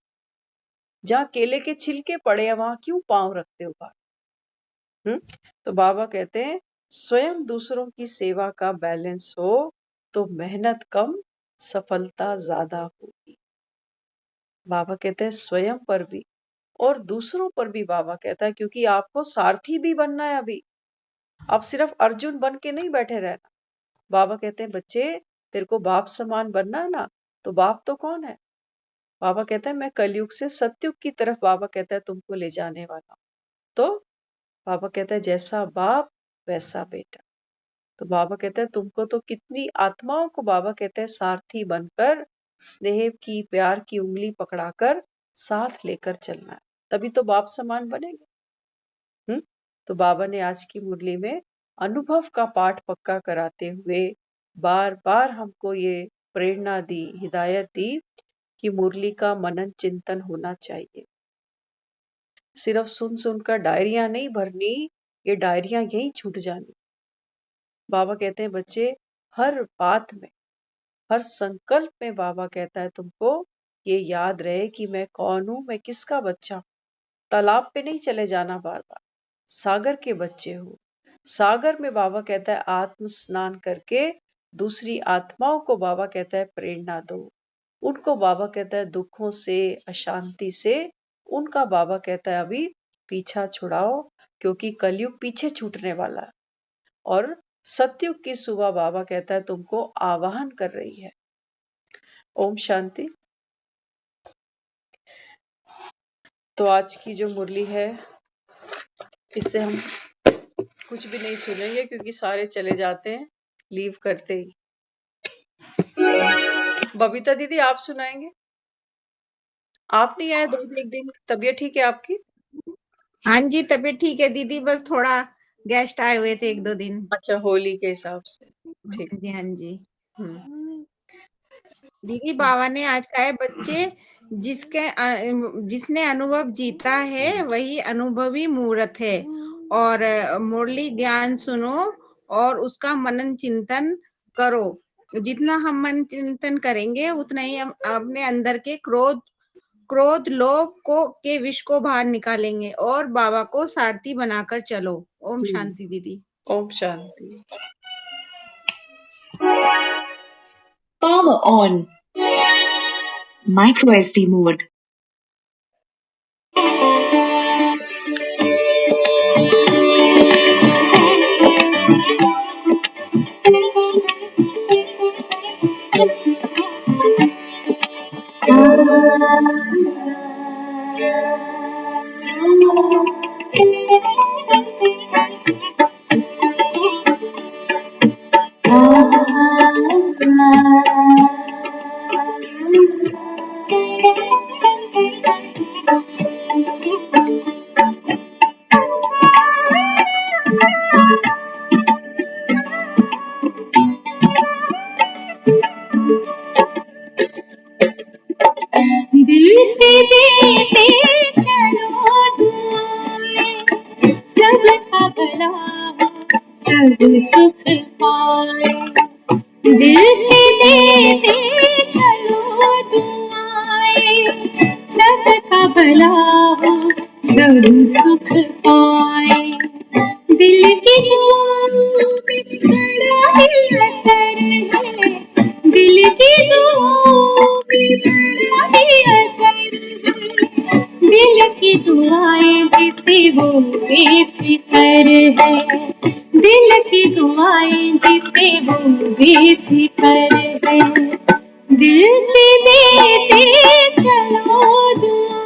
जहां केले के छिलके पड़े हैं वहां क्यों पांव रखते हो बाहर? तो बाबा कहते हैं स्वयं दूसरों की सेवा का बैलेंस हो तो मेहनत कम, सफलता ज्यादा होगी। बाबा कहते हैं स्वयं पर भी और दूसरों पर भी। बाबा कहता है क्योंकि आपको सारथी भी बनना है अभी, आप सिर्फ अर्जुन बन के नहीं बैठे रहना। बाबा कहते हैं बच्चे तेरे को बाप समान बनना है ना, तो बाप तो कौन है? बाबा कहता है मैं कलयुग से सतयुग की तरफ बाबा कहता है तुमको ले जाने वाला हूं। तो बाबा कहता है जैसा बाप वैसा बेटा। तो बाबा कहता है तुमको तो कितनी आत्माओं को बाबा कहता है सारथी बनकर स्नेह की प्यार की उंगली पकड़ाकर साथ लेकर चलना है, तभी तो बाप समान बनेंगे। तो बाबा ने आज की मुरली में अनुभव का पाठ पक्का कराते हुए बार बार हमको ये प्रेरणा दी, हिदायत दी कि मुरली का मनन चिंतन होना चाहिए। सिर्फ सुन सुनकर डायरियां नहीं भरनी, ये डायरियां यहीं छूट जानी। बाबा कहते हैं बच्चे हर बात में, हर संकल्प में बाबा कहता है तुमको ये याद रहे कि मैं कौन हूं, मैं किसका बच्चा हूं। तालाब पे नहीं चले जाना बार बार, सागर के बच्चे हो। सागर में बाबा कहता है आत्म स्नान करके दूसरी आत्माओं को बाबा कहता है प्रेरणा दो। उनको बाबा कहता है दुखों से, अशांति से उनका बाबा कहता है अभी पीछा छुड़ाओ, क्योंकि कलयुग पीछे छूटने वाला है और सतयुग की सुबह बाबा कहता है तुमको आवाहन कर रही है। ओम शांति। तो आज की जो मुरली है इससे हम कुछ भी नहीं सुनेंगे, क्योंकि सारे चले जाते हैं लीव करते ही। बबीता दीदी आप सुनाएंगे? आप नहीं आए 2 दिन, तबीयत ठीक है आपकी? हाँ जी, तबीयत ठीक है दीदी, बस थोड़ा गेस्ट आए हुए थे 1-2 दिन। अच्छा, होली के हिसाब से। ठीक। हाँ जी, हाँ जी। हम्म। दीदी बाबा ने आज कहा है बच्चे जिसने अनुभव जीता है वही अनुभवी मूर्त है, और मुरली ज्ञान सुनो और उसका मनन चिंतन करो। जितना हम मन चिंतन करेंगे उतना ही हम अपने अंदर के क्रोध लोभ के विष को बाहर निकालेंगे और बाबा को सारथी बनाकर चलो। ओम शांति दीदी। Om Shanti. Power on. Micro SD mode. दिल से देते चलो दुआएं, सबका भला हो, सब सुख पाए। दिल से देते चलो दुआएं, सबका भला हो, सब सुख पाए। दिल की दुआओं में बड़ा ही असर है, दिल की दुआओं में बड़ा ही असर है। दिल की दुआएं जिसे वो बेफिक्र है, दिल की दुआएं जिसे वो बेफिक्र है। दिल से देते चलो दुआएं।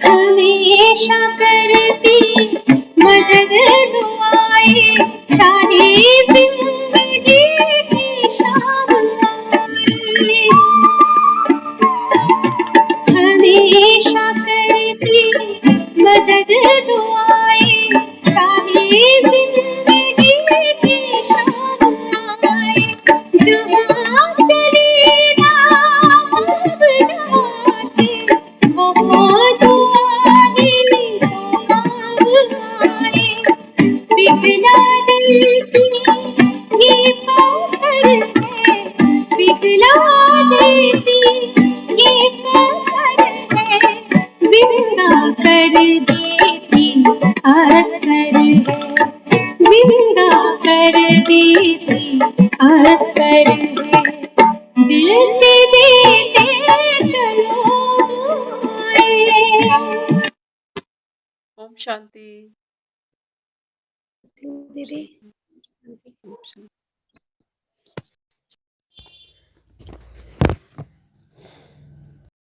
हमेशा करती मदद दुआएं, चाहे जिंदगी की शाम आए। हमेशा करती मदद दुआएं, चाहे जिंदगी की शाम आए। जहाँ चले राम बना से, वहाँ दुआएं तो काम आए। पिघला दिल की ये पत्थर है, पिघला दिल की ये पत्थर है, जिंदा कर देती असर है, जिंदा कर देती असर है। दिल से देते चलो दुआएं। ओम शांति। दीदी ओम शांति।